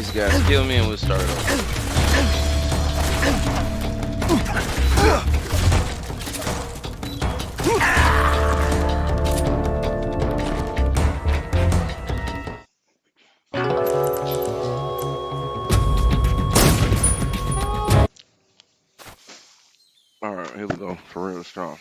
these guys kill me and we'll start over. Alright, here we go. For real strong.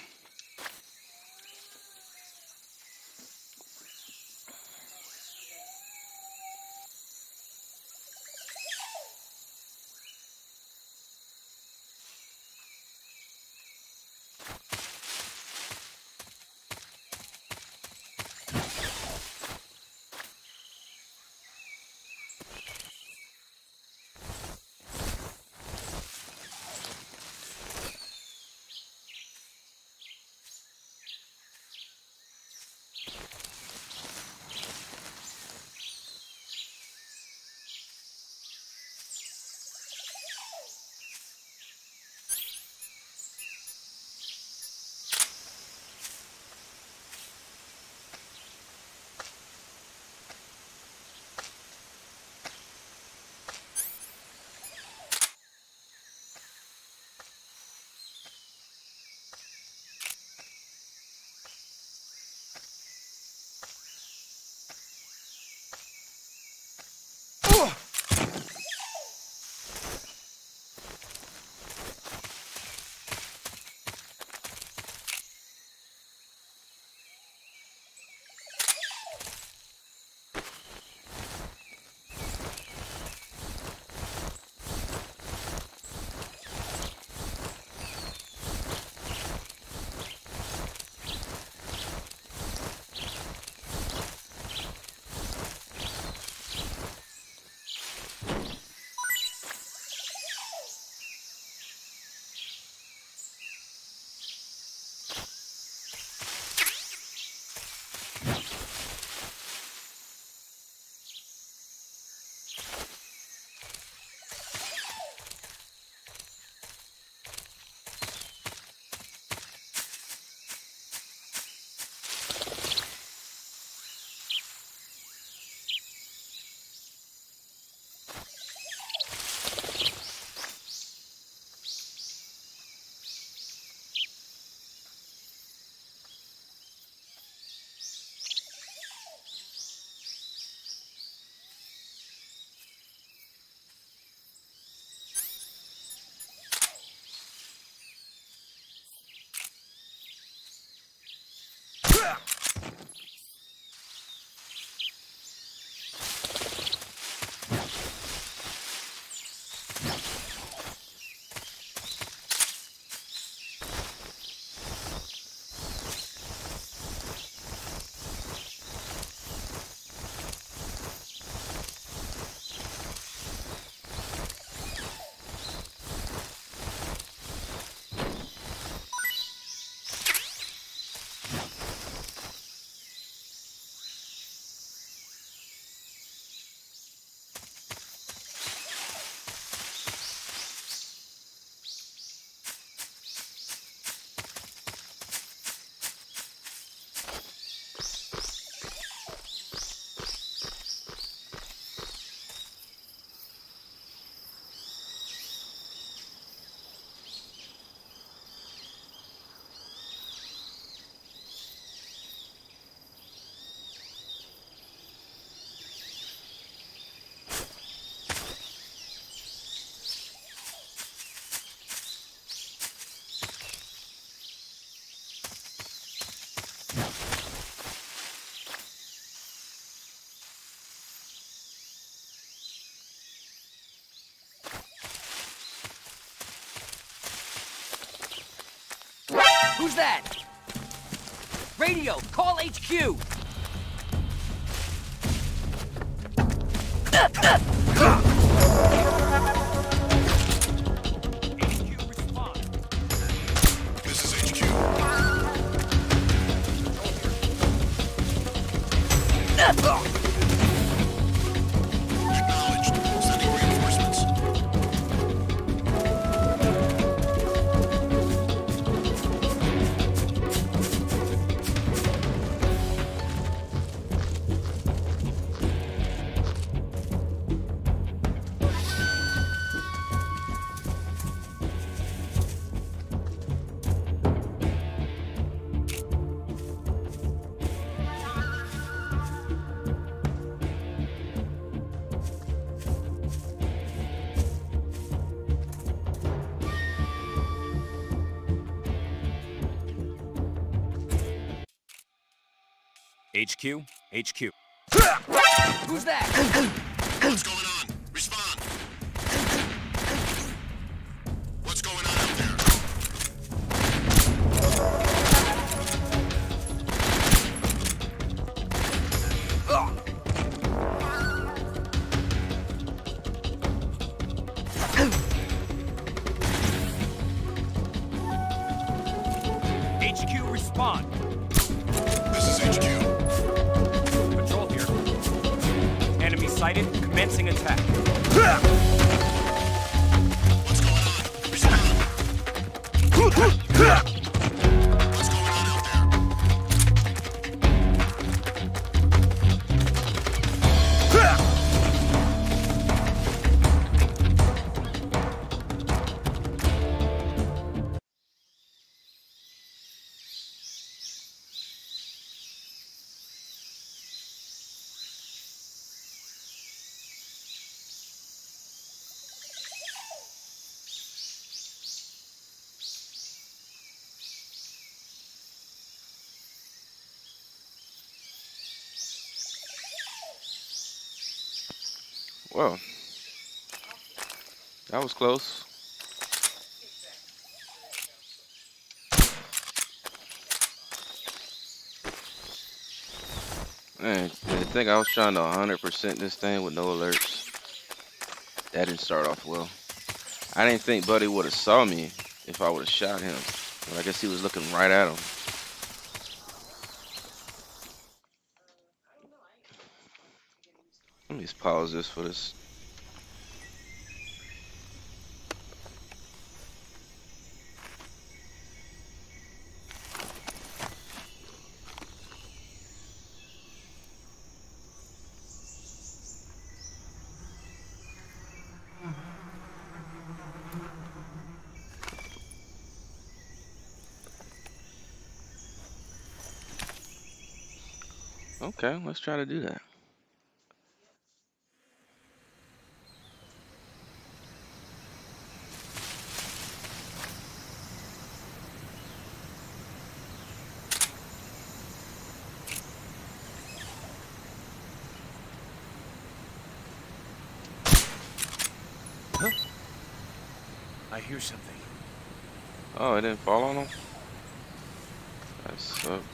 Who's that? Radio, call HQ! This is HQ. Acknowledged. Sending reinforcements. HQ? HQ. Who's that? What's going on? Respond. What's going on out there? HQ, respond. This is HQ. Patrol here. Enemy sighted. Commencing attack. What's going on? Respond. What's going on out there? Well, that was close. Man, I think I was trying to 100% this thing with no alerts. That didn't start off well. I didn't think Buddy would have saw me if I would have shot him. But I guess he was looking right at him. Let me just pause this for this. Okay, let's try to do that. I hear something. Oh, it didn't fall on him? That sucks.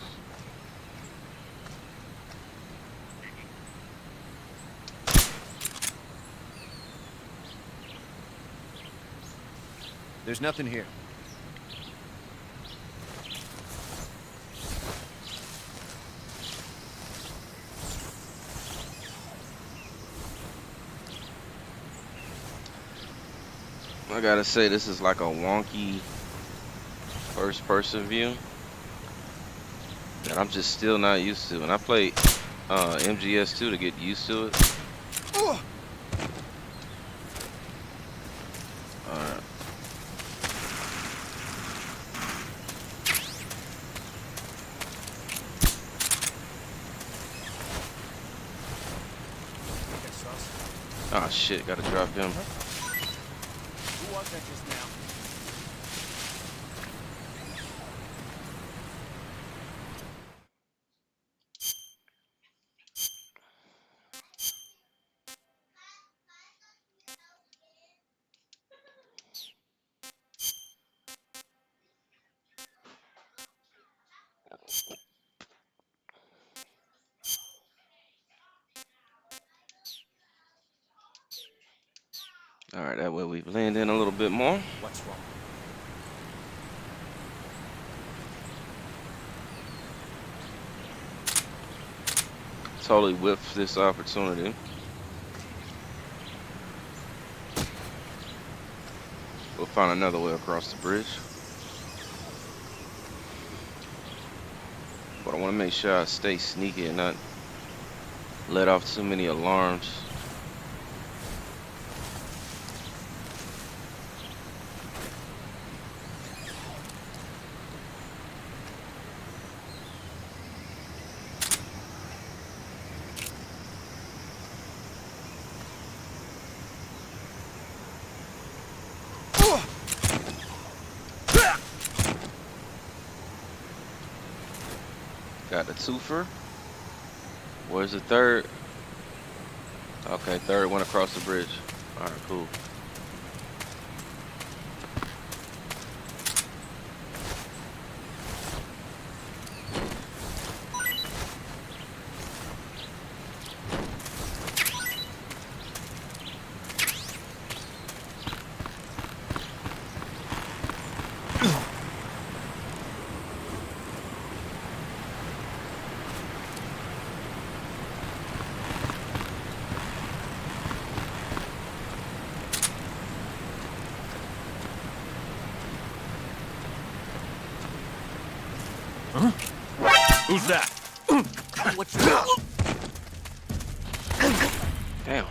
There's nothing here. I gotta say, this is like a wonky first-person view that I'm just still not used to. And I played MGS2 to get used to it. Alright. Oh shit, gotta drop him. Who was that just now? Alright, that way we blend in a little bit more. What's wrong? Totally whiffed this opportunity. We'll find another way across the bridge. But I want to make sure I stay sneaky and not let off too many alarms. Got the twofer. Where's the third? Okay, third went across the bridge. All right, cool. Who's that? What's your... Damn.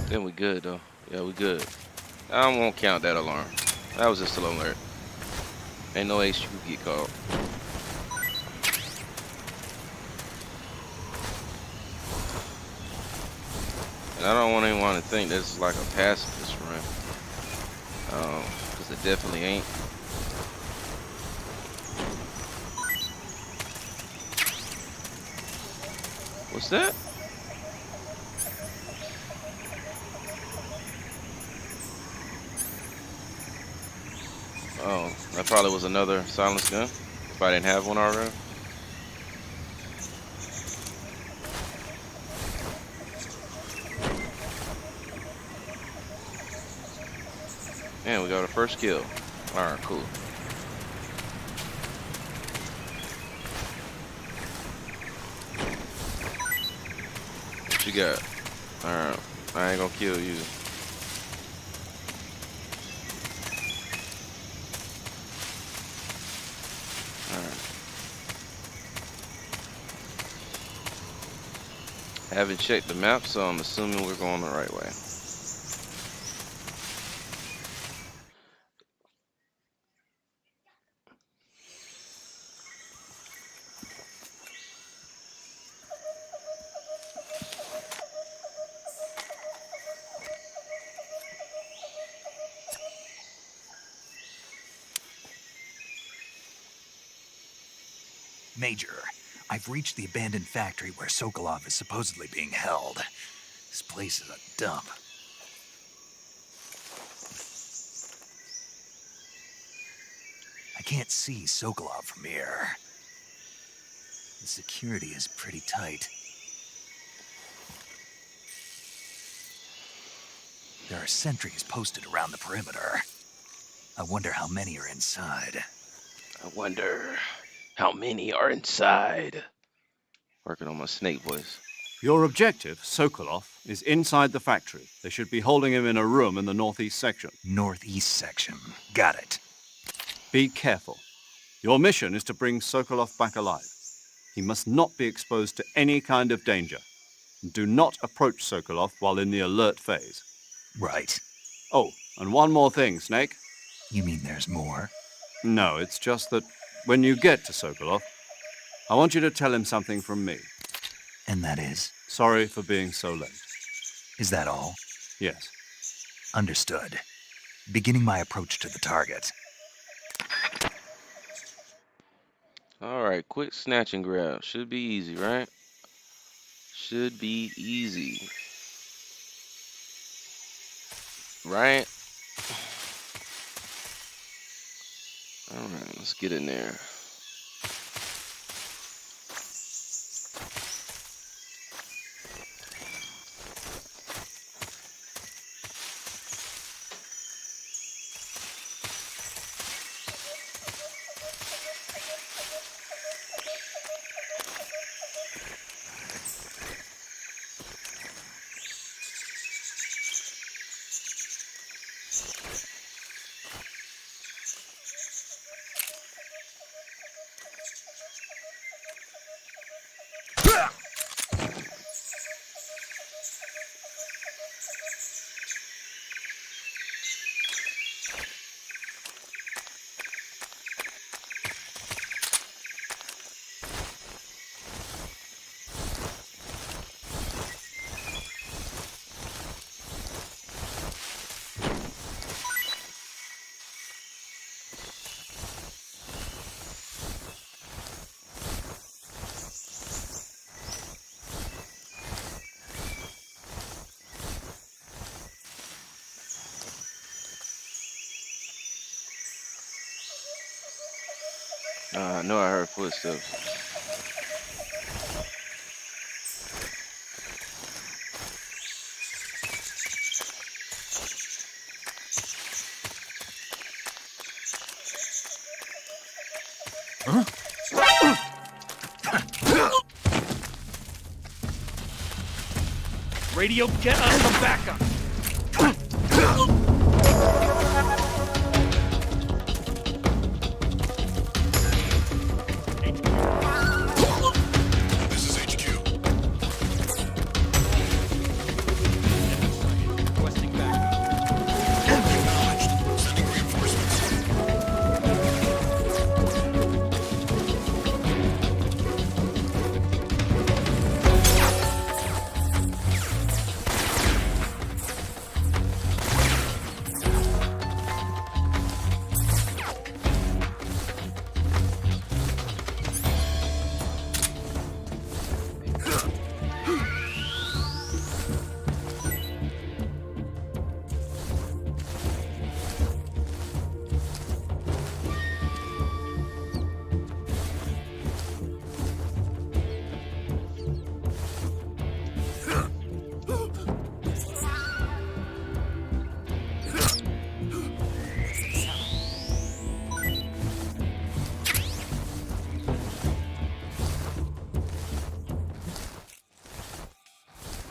Then we good though. Yeah, we good. I won't count that alarm. That was just an alert. Ain't no HQ get called. And I don't want anyone to think this is like a pacifist run. Because it definitely ain't. What's that? Oh, that probably was another silence gun. If I didn't have one already. Man, we got our first kill. Alright, cool. What you got? Alright, I ain't gonna kill you. Alright. Haven't checked the map, so I'm assuming we're going the right way. Major, I've reached the abandoned factory where Sokolov is supposedly being held. This place is a dump. I can't see Sokolov from here. The security is pretty tight. There are sentries posted around the perimeter. I wonder how many are inside. I wonder how many are inside. Working on my snake voice. Your objective, Sokolov, is inside the factory. They should be holding him in a room in the northeast section. Northeast section. Got it. Be careful. Your mission is to bring Sokolov back alive. He must not be exposed to any kind of danger. Do not approach Sokolov while in the alert phase. Right. Oh, and one more thing, Snake. You mean there's more? No, it's just that when you get to Sokolov, I want you to tell him something from me. And that is? Sorry for being so late. Is that all? Yes. Understood. Beginning my approach to the target. Alright, quick snatch and grab. Should be easy, right? Should be easy. Right? Alright, let's get in there. I know I heard footsteps. Radio, get us some backup. This is HQ. Requesting backup. Acknowledged. Sending reinforcements.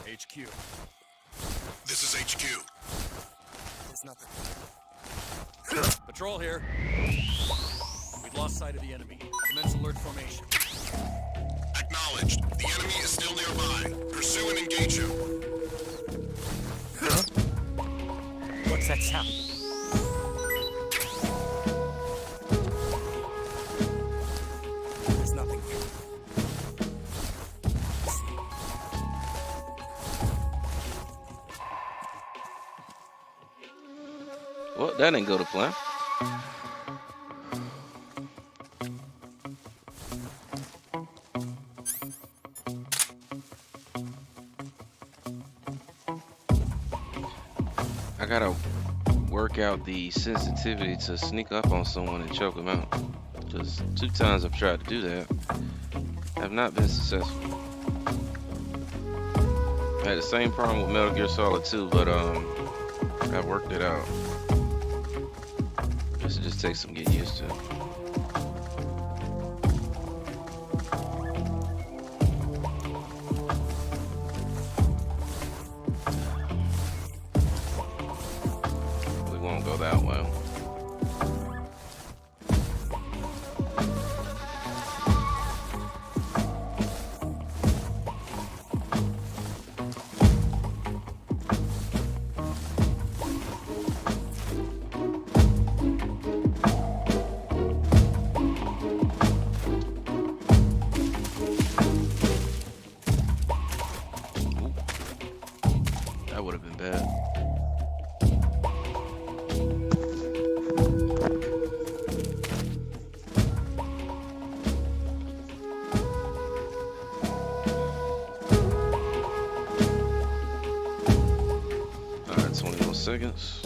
HQ. This is HQ. Patrol here. We've lost sight of the enemy. Commence alert formation. Acknowledged. The enemy is still nearby. Pursue and engage him. What's that sound? There's nothing here. Well, that didn't go to plan. I gotta work out the sensitivity to sneak up on someone and choke them out. Just 2 times I've tried to do that. Have not been successful. I had the same problem with Metal Gear Solid 2, but I worked it out. Guess it just takes some getting used to. We won't go that way. That would have been bad. All right, 21 seconds.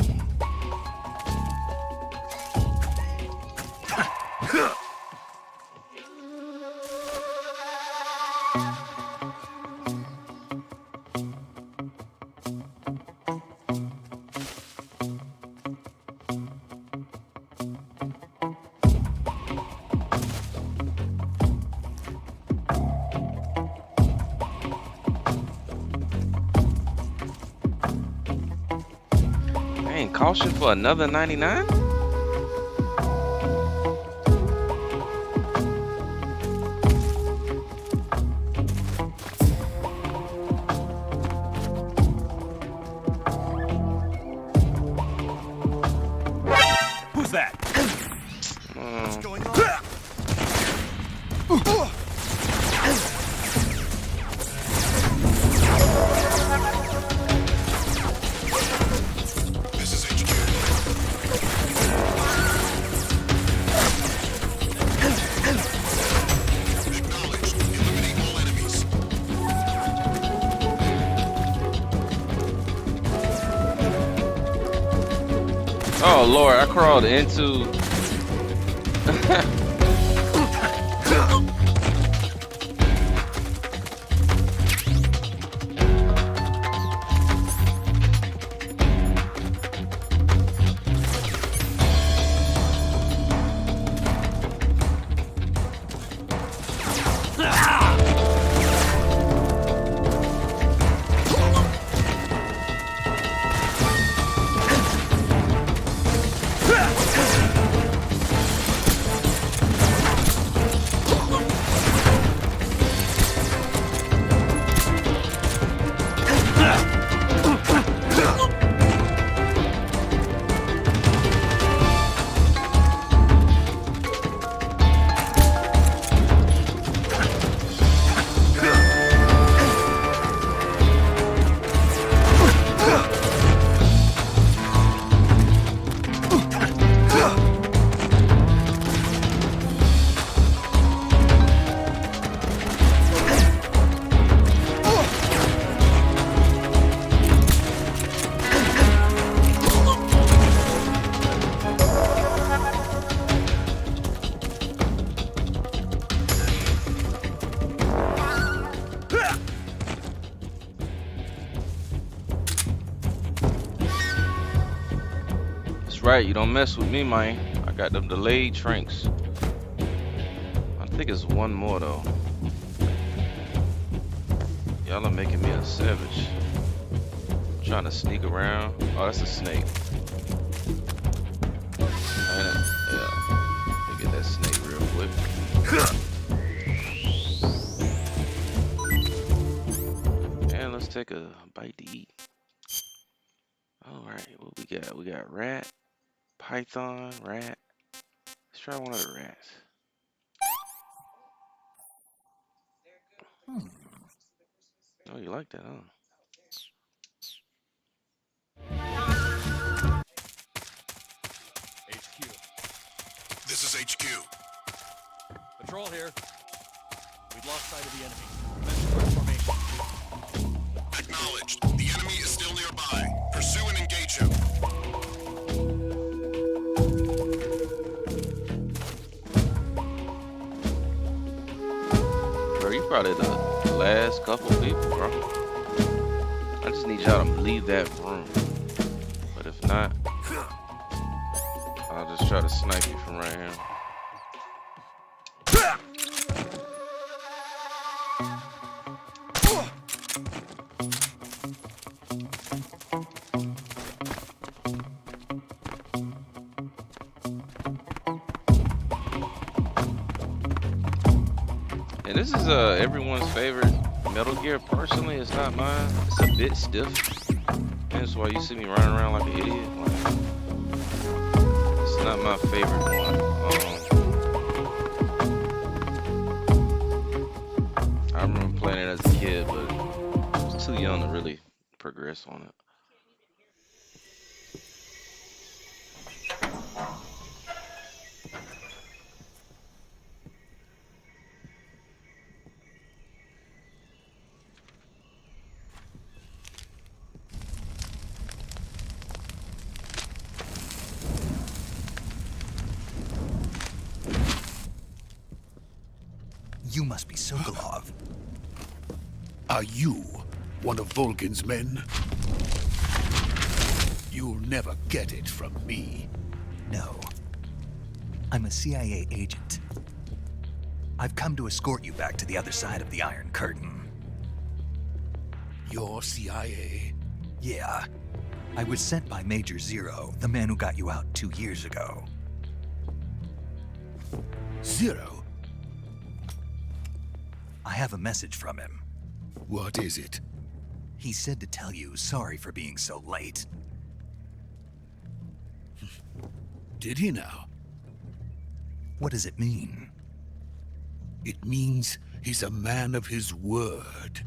Dang, caution for another 99? Who's that? Going on? This is HQ. Acknowledged. Eliminate all enemies. Oh Lord, I crawled into That's right, you don't mess with me, man. I got them delayed trinks. I think it's one more though. Y'all are making me a savage. I'm trying to sneak around. Oh, that's a snake. Yeah. Let me get that snake real quick. And let's take a bite to eat. Alright, what we got? We got rat, python, rat. Let's try one of the rats. Oh, you like that, huh? HQ. This is HQ. Patrol here. We've lost sight of the enemy. Commence formation. Acknowledged. The enemy is still nearby. Pursue and engage him. Bro, you probably the last couple people, bro. I just need y'all to leave that room. But if not, I'll just try to snipe you from right here. And this is everyone's favorite Metal Gear. Personally, it's not mine. It's a bit stiff. That's why you see me running around like an idiot. Like, it's not my favorite one. I remember playing it as a kid, but I was too young to really progress on it. You must be Sokolov. Are you one of Volgin's men? You'll never get it from me. No. I'm a CIA agent. I've come to escort you back to the other side of the Iron Curtain. You're CIA? Yeah. I was sent by Major Zero, the man who got you out 2 years ago. Zero? I have a message from him. What is it? He said to tell you sorry for being so late. Did he now? What does it mean? It means he's a man of his word.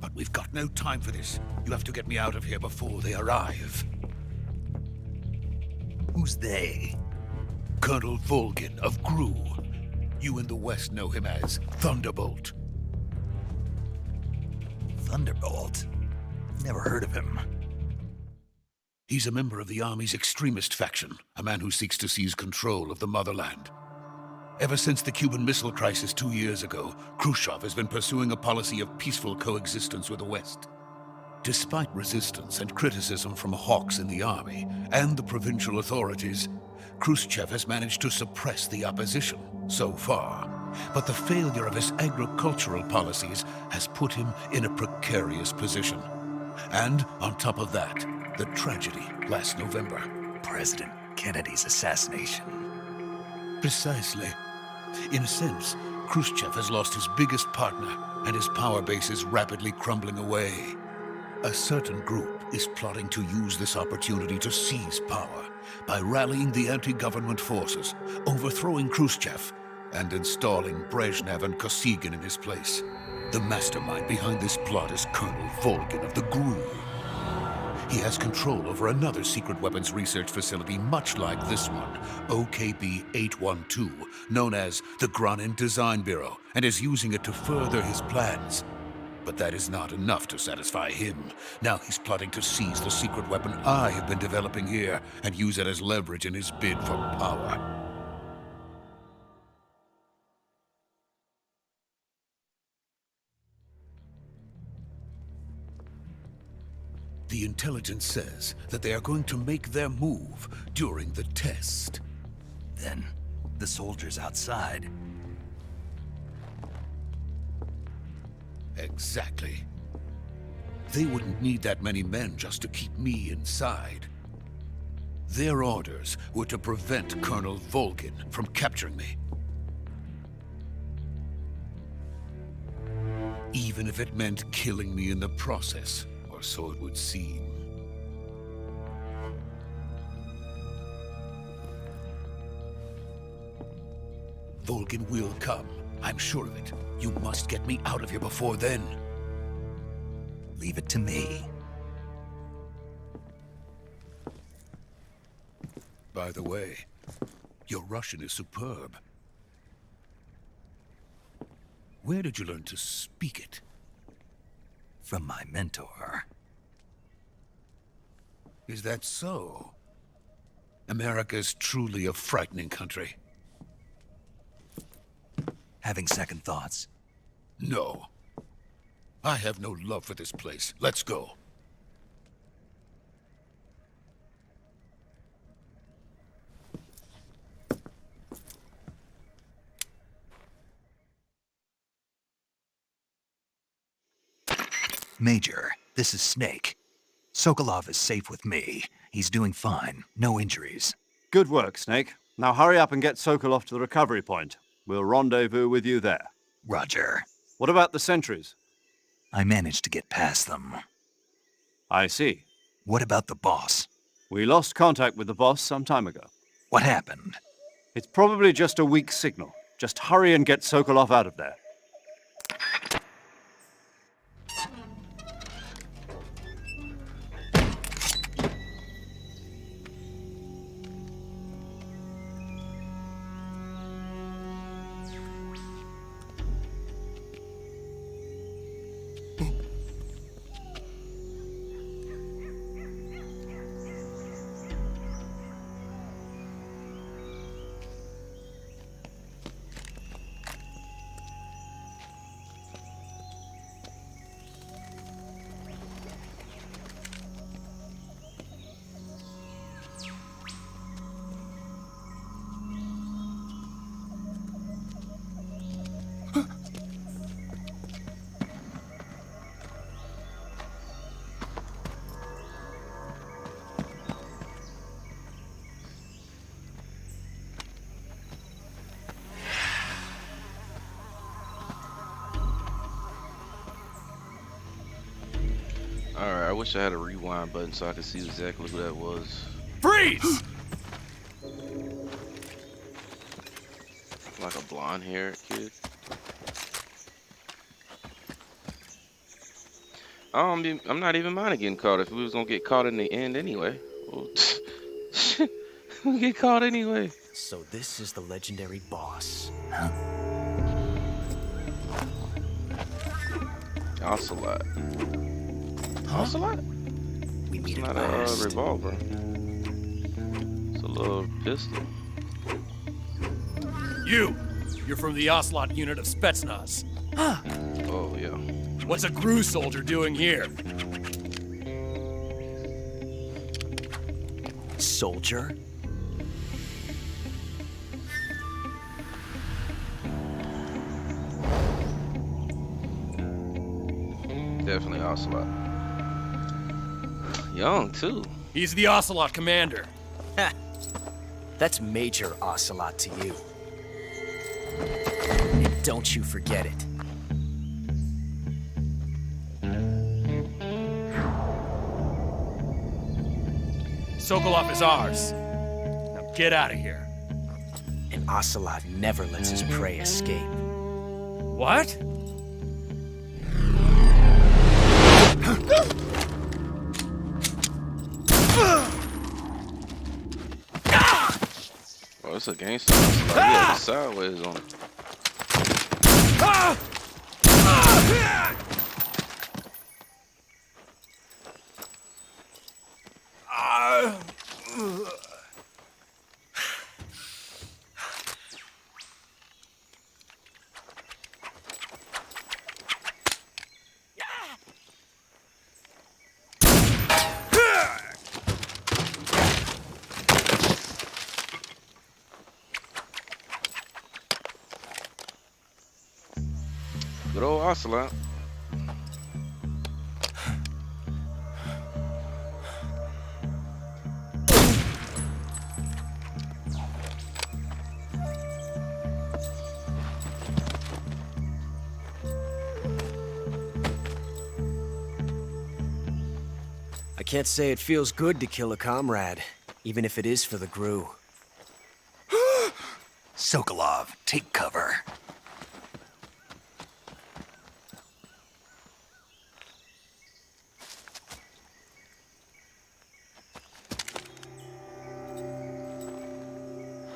But we've got no time for this. You have to get me out of here before they arrive. Who's they? Colonel Volgin of Gru. You in the West know him as Thunderbolt. Thunderbolt? Never heard of him. He's a member of the Army's extremist faction, a man who seeks to seize control of the motherland. Ever since the Cuban Missile Crisis 2 years ago, Khrushchev has been pursuing a policy of peaceful coexistence with the West. Despite resistance and criticism from hawks in the army and the provincial authorities, Khrushchev has managed to suppress the opposition so far. But the failure of his agricultural policies has put him in a precarious position. And on top of that, the tragedy last November. President Kennedy's assassination. Precisely. In a sense, Khrushchev has lost his biggest partner, and his power base is rapidly crumbling away. A certain group is plotting to use this opportunity to seize power by rallying the anti-government forces, overthrowing Khrushchev, and installing Brezhnev and Kosygin in his place. The mastermind behind this plot is Colonel Volgin of the GRU. He has control over another secret weapons research facility much like this one, OKB-812, known as the Granin Design Bureau, and is using it to further his plans. But that is not enough to satisfy him. Now he's plotting to seize the secret weapon I have been developing here and use it as leverage in his bid for power. The intelligence says that they are going to make their move during the test. Then, the soldiers outside. Exactly. They wouldn't need that many men just to keep me inside. Their orders were to prevent Colonel Volgin from capturing me. Even if it meant killing me in the process. Or so it would seem. Volgin will come. I'm sure of it. You must get me out of here before then. Leave it to me. By the way, your Russian is superb. Where did you learn to speak it? From my mentor. Is that so? America is truly a frightening country. Having second thoughts? No. I have no love for this place. Let's go. Major, this is Snake. Sokolov is safe with me. He's doing fine. No injuries. Good work, Snake. Now hurry up and get Sokolov to the recovery point. We'll rendezvous with you there. Roger. What about the sentries? I managed to get past them. I see. What about the boss? We lost contact with the boss some time ago. What happened? It's probably just a weak signal. Just hurry and get Sokolov out of there. Alright, I wish I had a rewind button so I could see exactly who that was. Freeze! Like a blonde-haired kid. I'm not even minding getting caught if we was gonna get caught in the end anyway. Well, we get caught anyway. So this is the legendary boss. Ocelot. Ocelot? We meet It's at not a last. revolver. It's a little pistol. You! You're from the Ocelot unit of Spetsnaz. Oh, yeah. What's a GRU soldier doing here? Soldier? Definitely Ocelot. Young, too. He's the Ocelot commander. That's Major Ocelot to you. And don't you forget it. Sokolov is ours. Now get out of here. And Ocelot never lets his prey escape. What? Oh, it's a gangster. Ocelot. He had it sideways on him. Good old Ocelot. I can't say it feels good to kill a comrade, even if it is for the GRU. Sokolov, take cover.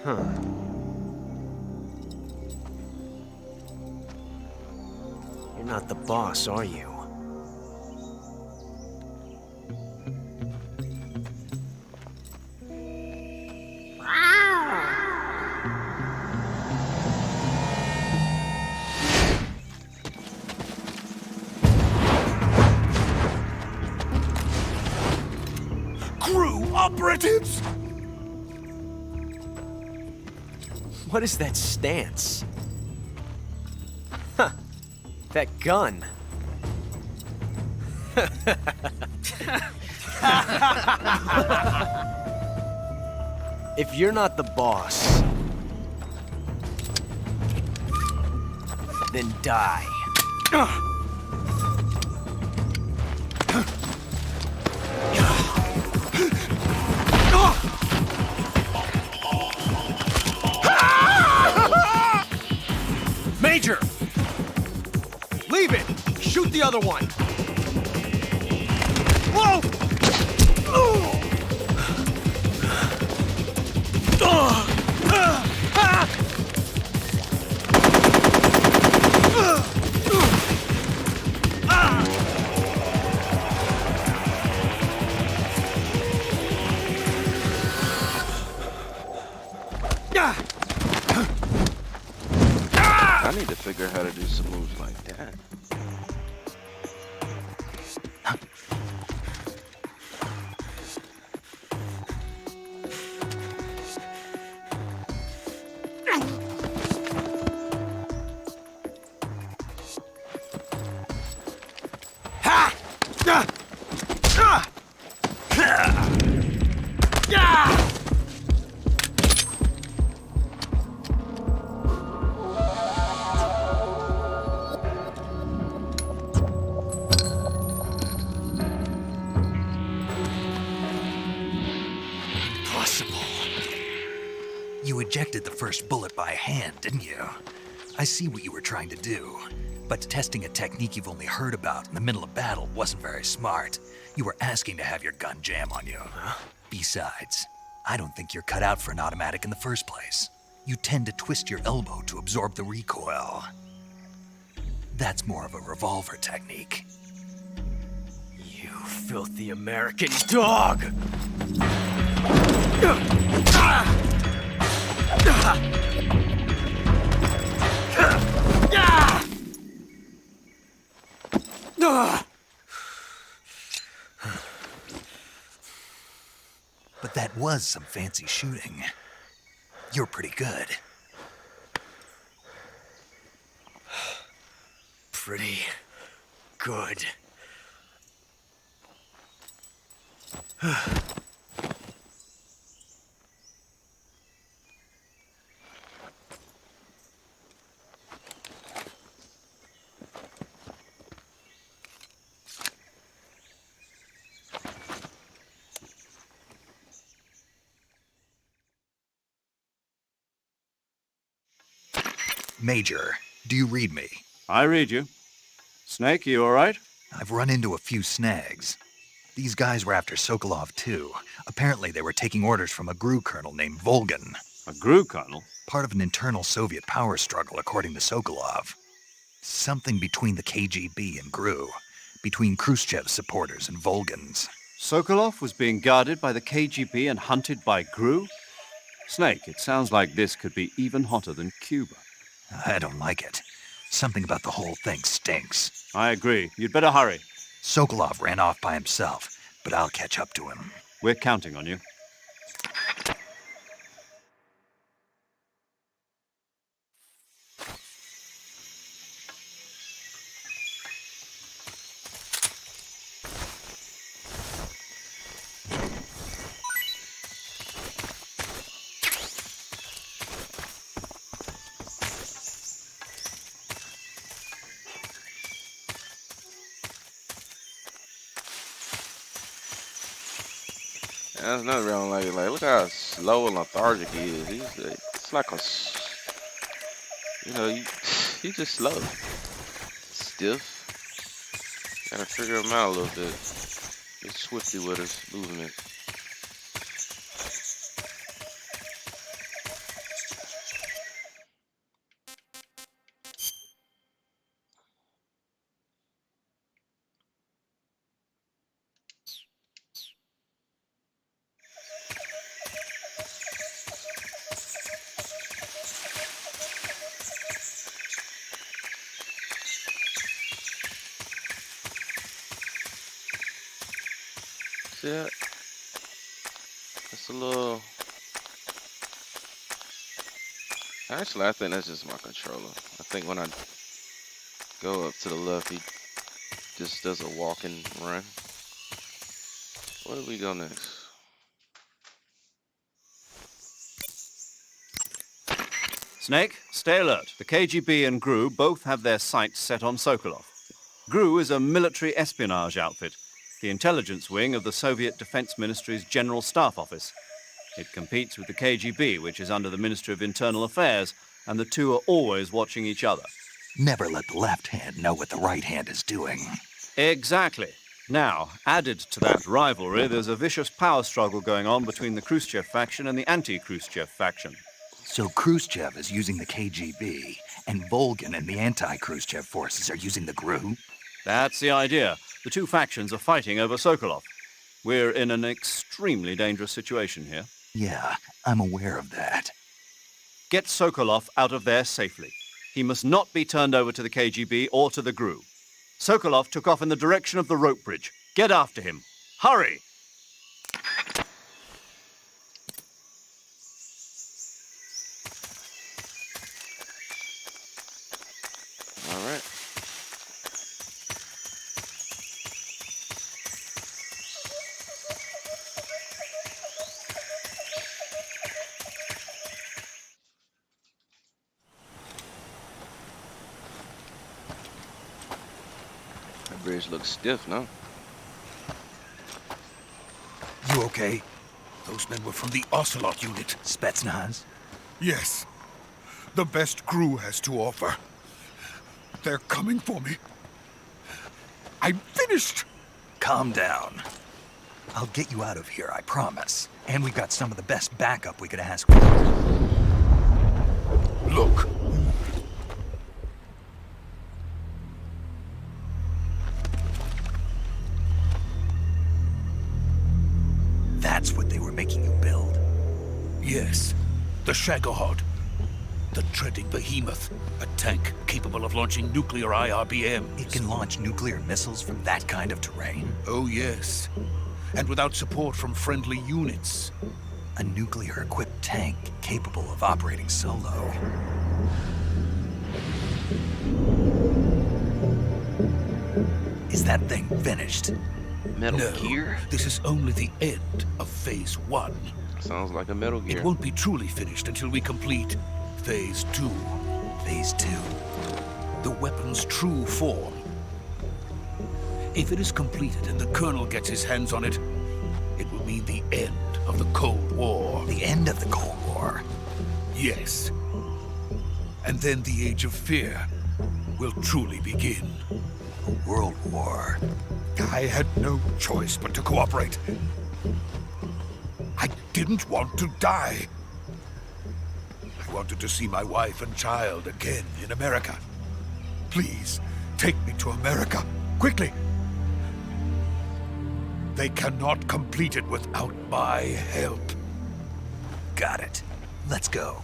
You're not the boss, are you? GRU operatives! What is that stance? Huh. That gun. If you're not the boss, then die. Major! Leave it! Shoot the other one! Whoa! I need to figure out how to do some moves like that. You ejected the first bullet by hand, didn't you? I see what you were trying to do, but testing a technique you've only heard about in the middle of battle wasn't very smart. You were asking to have your gun jam on you. Besides, I don't think you're cut out for an automatic in the first place. You tend to twist your elbow to absorb the recoil. That's more of a revolver technique. You filthy American dog! But that was some fancy shooting. You're pretty good. Pretty good. Major, do you read me? I read you. Snake, you all right? I've run into a few snags. These guys were after Sokolov, too. Apparently, they were taking orders from a GRU colonel named Volgan. A GRU colonel? Part of an internal Soviet power struggle, according to Sokolov. Something between the KGB and GRU. Between Khrushchev's supporters and Volgan's. Sokolov was being guarded by the KGB and hunted by GRU? Snake, it sounds like this could be even hotter than Cuba. I don't like it. Something about the whole thing stinks. I agree. You'd better hurry. Sokolov ran off by himself, but I'll catch up to him. We're counting on you. That's another reason I don't like it. Like, look how slow and lethargic he is. It's like he's just slow, stiff. Gotta figure him out a little bit. Get swifty with his movement. See that? That's a little. Actually, I think that's just my controller. I think when I go up to the left, he just does a walk and run. Where do we go next? Snake, stay alert. The KGB and GRU both have their sights set on Sokolov. GRU is a military espionage outfit, the intelligence wing of the Soviet Defense Ministry's General Staff Office. It competes with the KGB, which is under the Ministry of Internal Affairs, and the two are always watching each other. Never let the left hand know what the right hand is doing. Exactly. Now, added to that rivalry, there's a vicious power struggle going on between the Khrushchev faction and the anti-Khrushchev faction. So Khrushchev is using the KGB, and Volgan and the anti-Khrushchev forces are using the GRU? That's the idea. The two factions are fighting over Sokolov. We're in an extremely dangerous situation here. Yeah, I'm aware of that. Get Sokolov out of there safely. He must not be turned over to the KGB or to the GRU. Sokolov took off in the direction of the rope bridge. Get after him. Hurry! All right. That bridge looks stiff, no? You okay? Those men were from the Ocelot unit. Spetsnaz? Yes. The best GRU has to offer. They're coming for me. I'm finished! Calm down. I'll get you out of here, I promise. And we've got some of the best backup we could ask for. Look. That's what they were making you build. Yes, the Shagohod. The treading behemoth, a tank capable of launching nuclear IRBMs. It can launch nuclear missiles from that kind of terrain? Oh yes, and without support from friendly units. A nuclear-equipped tank capable of operating solo. Is that thing finished? Metal No, Gear? this is only the end of Phase 1. Sounds like a Metal Gear. It won't be truly finished until we complete Phase 2. Phase 2. The weapon's true form. If it is completed and the Colonel gets his hands on it, it will mean the end of the Cold War. The end of the Cold War? Yes. And then the Age of Fear will truly begin. A world war. I had no choice but to cooperate. I didn't want to die. I wanted to see my wife and child again in America. Please, take me to America, quickly. They cannot complete it without my help. Got it. Let's go.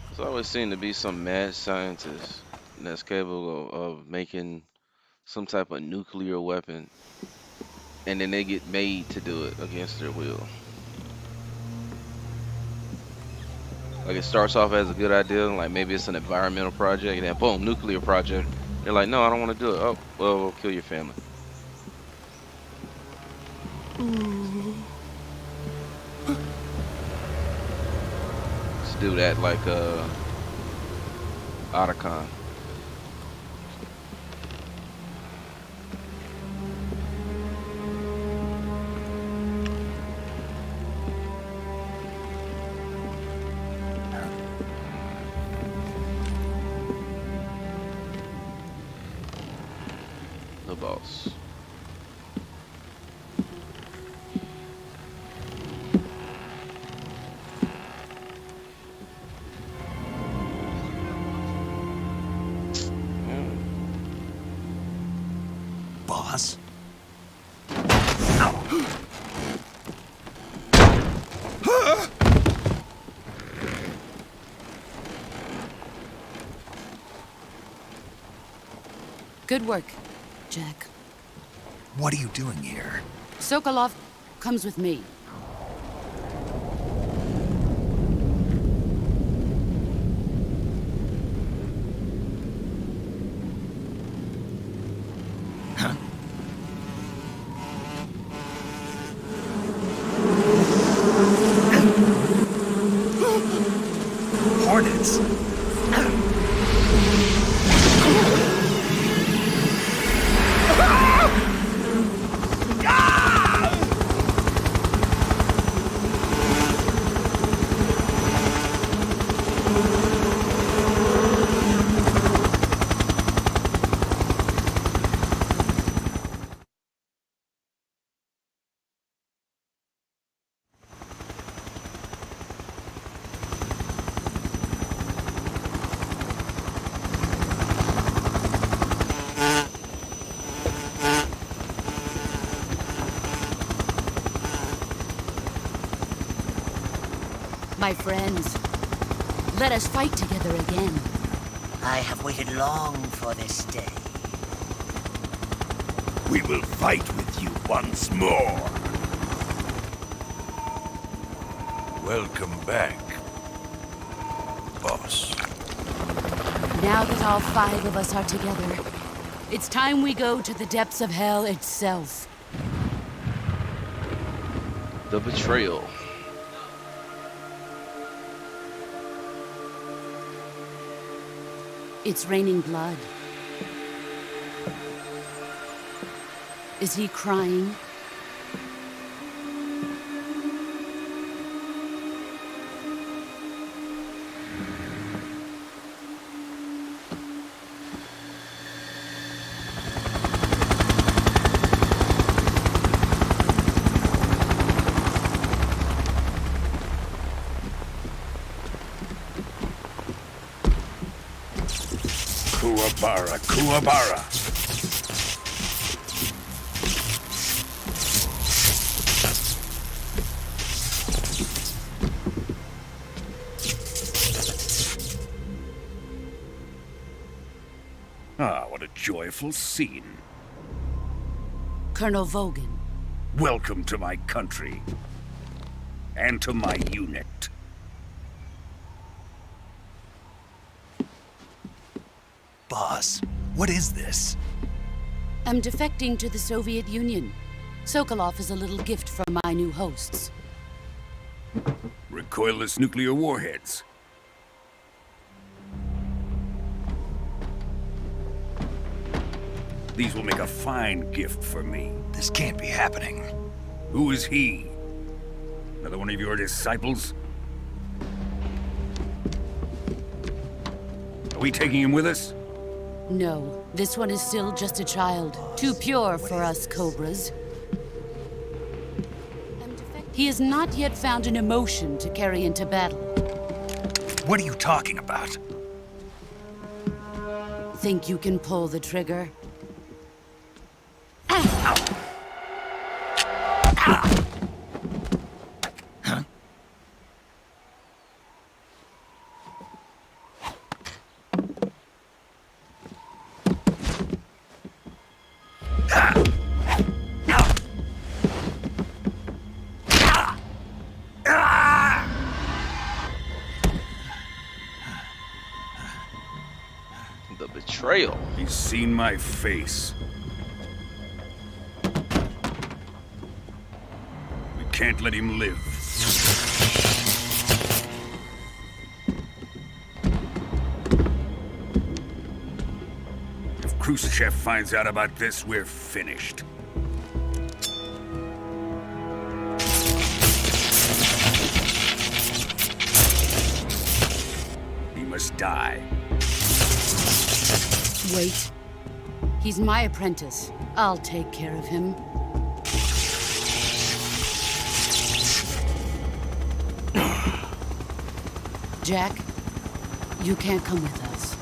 There's always seemed to be some mad scientist that's capable of making some type of nuclear weapon, and then they get made to do it against their will. Like it starts off as a good idea, like maybe it's an environmental project, and then boom, nuclear project. They're like, no, I don't want to do it. Oh, well, we'll kill your family. Let's do that like Otacon. The boss. Boss? Good work, Jack. What are you doing here? Sokolov comes with me. Hornets! My friends, let us fight together again. I have waited long for this day. We will fight with you once more. Welcome back, boss. Now that all 5 of us are together, it's time we go to the depths of hell itself. The betrayal. It's raining blood. Is he crying? Kuwabara, Kuwabara. Ah, what a joyful scene. Colonel Vogan. Welcome to my country. And to my unit. Boss, what is this? I'm defecting to the Soviet Union. Sokolov is a little gift for my new hosts. Recoilless nuclear warheads. These will make a fine gift for me. This can't be happening. Who is he? Another one of your disciples? Are we taking him with us? No, this one is still just a child. Too pure for us Cobras. He has not yet found an emotion to carry into battle. What are you talking about? Think you can pull the trigger? The betrayal. He's seen my face. We can't let him live. If Khrushchev finds out about this, we're finished. He must die. Wait. He's my apprentice. I'll take care of him. Jack, you can't come with us.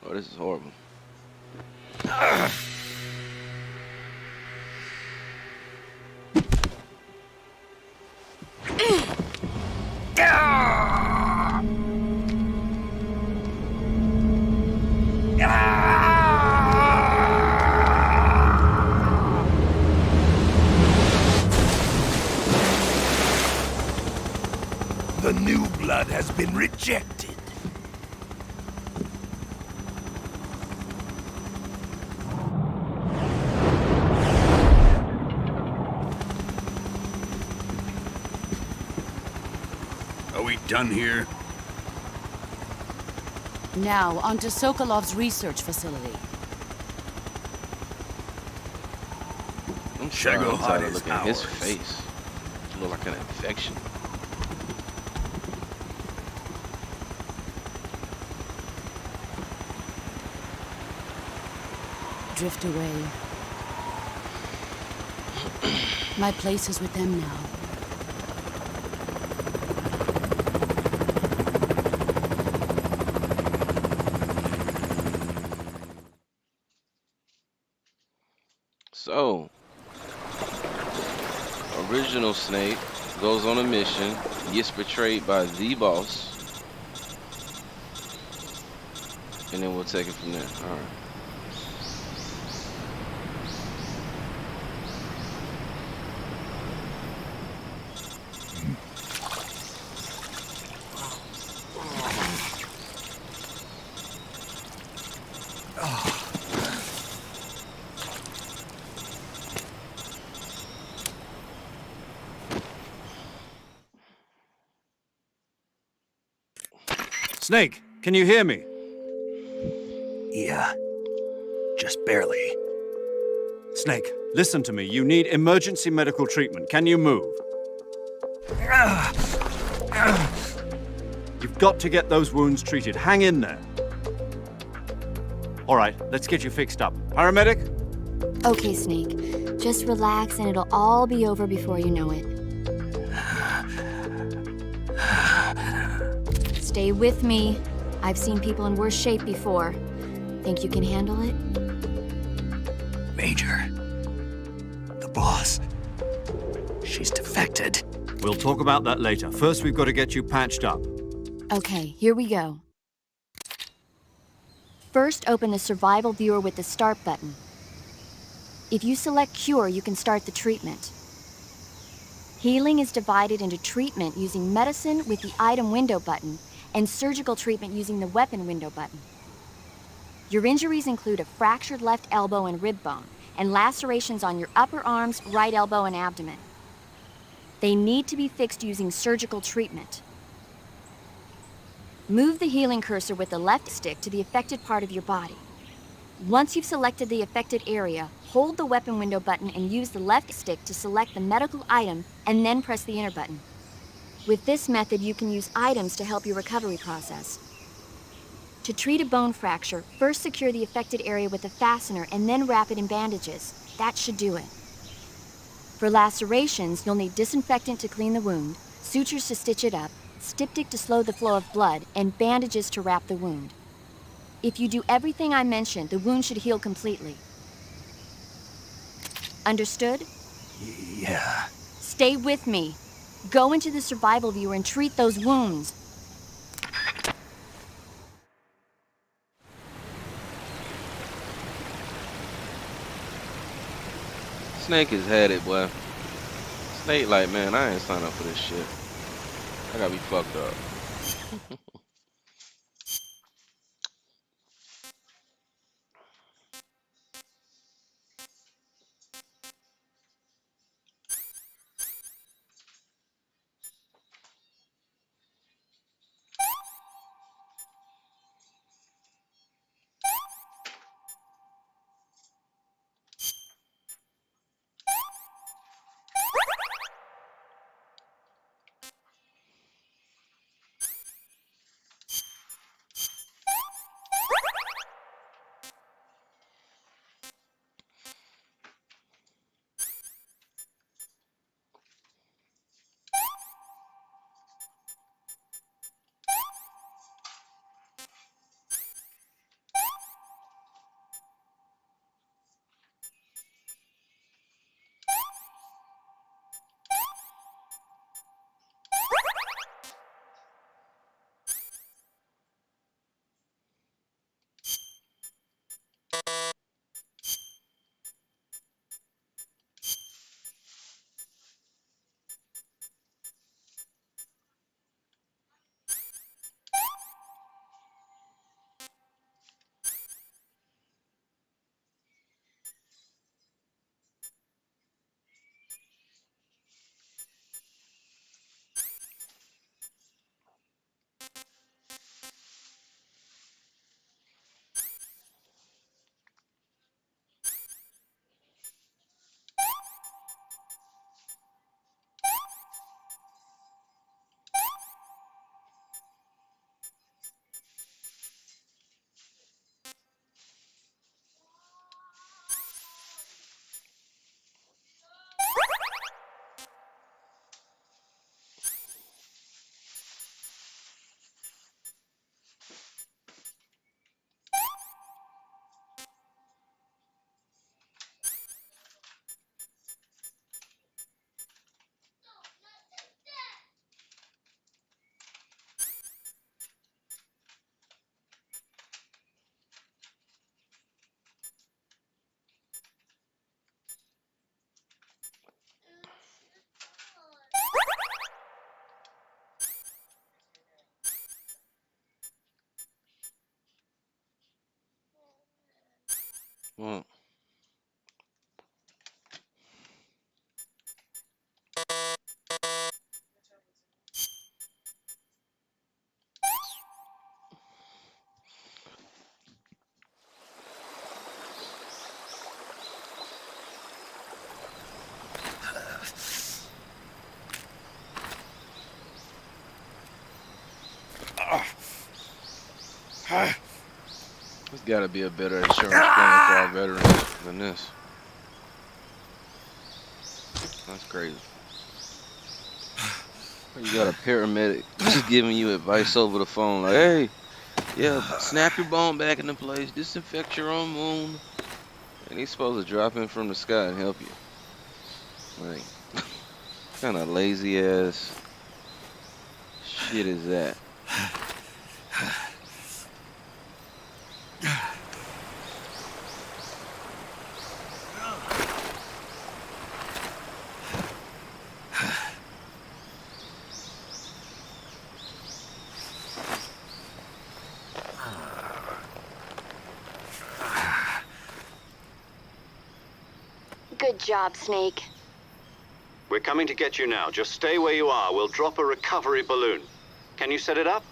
Oh, this is horrible. The new blood has been rejected. Are we done here? Now, onto Sokolov's research facility. I'm Shago tired of is looking at his ours. face. It look like an infection. Drift away. My place is with them now. So, original Snake goes on a mission, gets betrayed by the boss, and then we'll take it from there. All right. Snake, can you hear me? Yeah. Just barely. Snake, listen to me. You need emergency medical treatment. Can you move? You've got to get those wounds treated. Hang in there. All right, let's get you fixed up. Paramedic? Okay, Snake. Just relax and it'll all be over before you know it. Stay with me. I've seen people in worse shape before. Think you can handle it? Major. The boss. She's defected. We'll talk about that later. First, we've got to get you patched up. Okay, here we go. First, open the survival viewer with the start button. If you select cure, you can start the treatment. Healing is divided into treatment using medicine with the item window button and surgical treatment using the weapon window button. Your injuries include a fractured left elbow and rib bone, and lacerations on your upper arms, right elbow, and abdomen. They need to be fixed using surgical treatment. Move the healing cursor with the left stick to the affected part of your body. Once you've selected the affected area, hold the weapon window button and use the left stick to select the medical item and then press the enter button. With this method, you can use items to help your recovery process. To treat a bone fracture, first secure the affected area with a fastener and then wrap it in bandages. That should do it. For lacerations, you'll need disinfectant to clean the wound, sutures to stitch it up, styptic to slow the flow of blood, and bandages to wrap the wound. If you do everything I mentioned, the wound should heal completely. Understood? Yeah. Stay with me. Go into the survival viewer and treat those wounds. Snake has had it, boy. Snake like, man, I ain't signed up for this shit. I gotta be fucked up. Well, there's gotta be a better insurance plan for our veterans than this. That's crazy. You got a paramedic just giving you advice over the phone, like, hey, yeah, snap your bone back into place, disinfect your own wound, and he's supposed to drop in from the sky and help you. Like, kind of lazy ass shit is that? Good job, Snake. We're coming to get you now. Just stay where you are. We'll drop a recovery balloon. Can you set it up?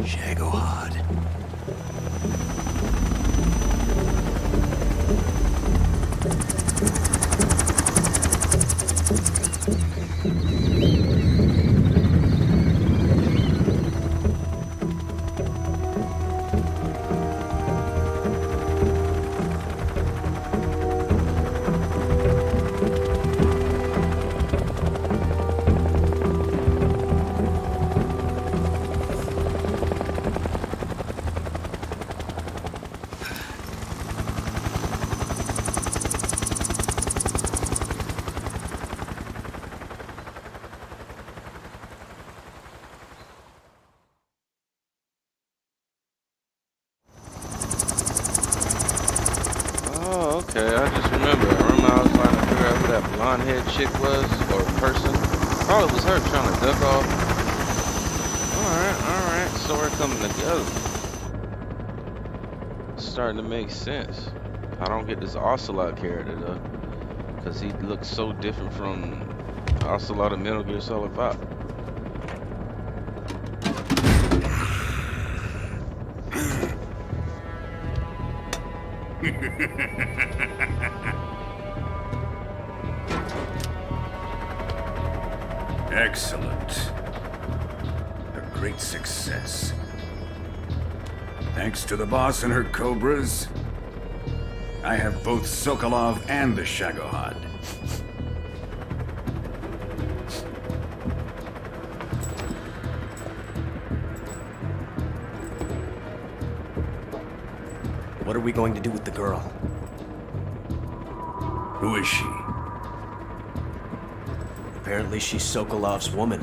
Shagohod. Oh, okay. I just remember. I was trying to figure out who that blonde haired chick was, or person. Probably was her trying to duck off. Alright. Story coming together. It's starting to make sense. I don't get this Ocelot character though, because he looks so different from Ocelot of Metal Gear Solid 5. Excellent. A great success. Thanks to the boss and her cobras, I have both Sokolov and the Shagohod. What are we going to do with the girl? Who is she? Apparently she's Sokolov's woman.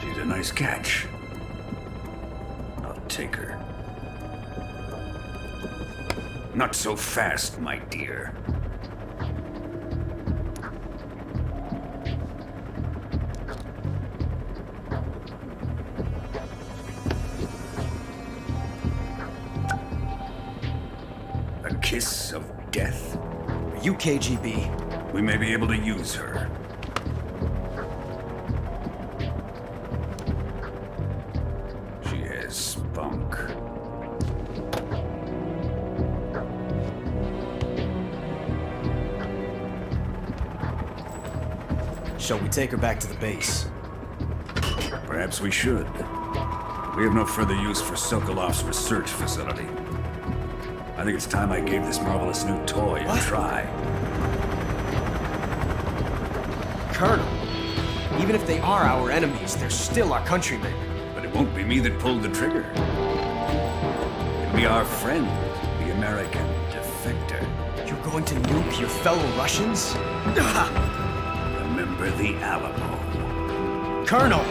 She's a nice catch. I'll take her. Not so fast, my dear. A kiss of death. Are you KGB? We may be able to use her. She has spunk. Shall we take her back to the base? Perhaps we should. We have no further use for Sokolov's research facility. I think it's time I gave this marvelous new toy a try. Colonel, even if they are our enemies, they're still our countrymen. But it won't be me that pulled the trigger. It'll be our friend, the American defector. You're going to nuke your fellow Russians? Remember the Alamo. Colonel!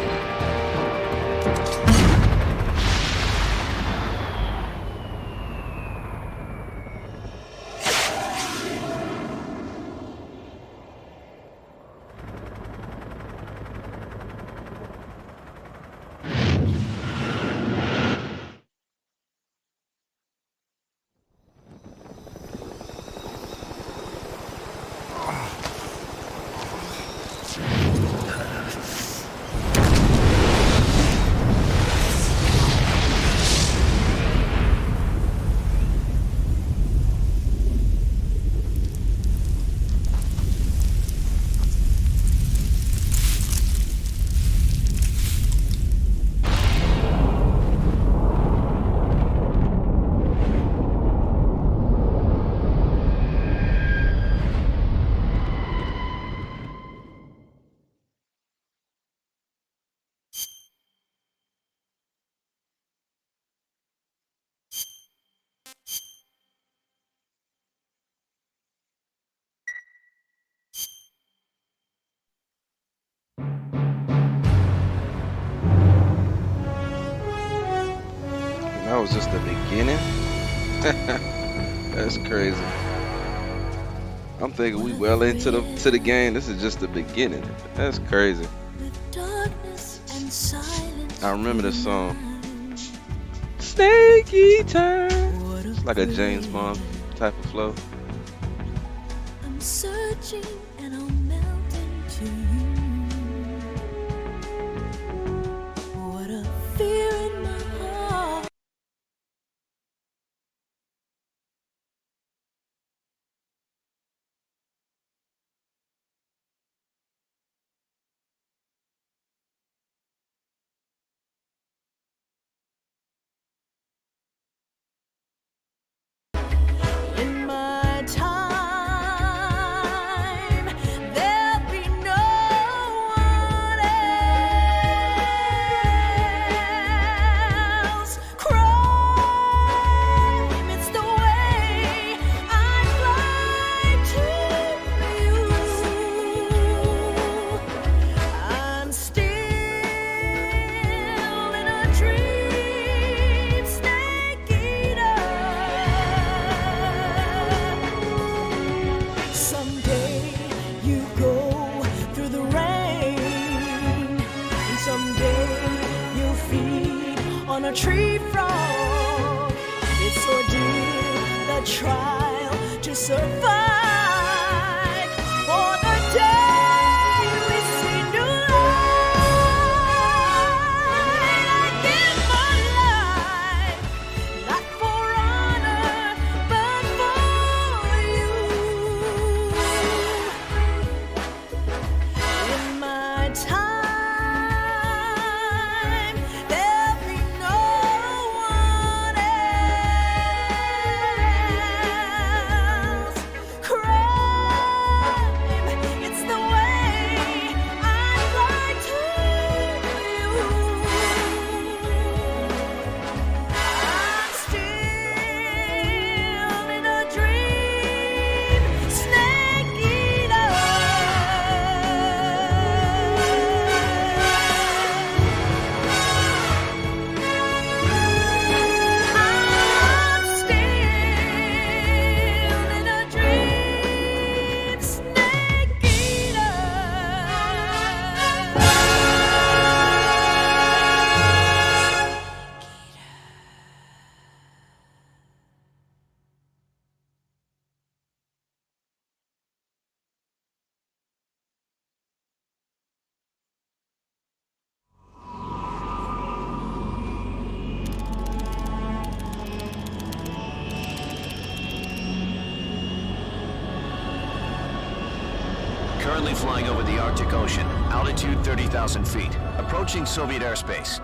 was just the beginning? That's crazy. I'm thinking we well into the game. This is just the beginning. That's crazy. I remember this song. Snake Eater. It's like a James Bond type of flow. I'm searching and I'll melt into you. What a fear in my heart. In my time, there'll be no one else. Crime, it's the way I fly to you. I'm still in a dream, snake eater. Someday you go through the rain, and someday you'll feed on a tree frog. It's ordeal, the trial to survive. For the day we see new light, I give my life, not for honor, but for you. In my time, there'll be no one else. Crime, it's the way I fly to you. I'm still in a dream, snake eater. I'm still in a dream, snake eater. Currently flying over the Arctic Ocean, altitude 30,000 feet, approaching Soviet airspace.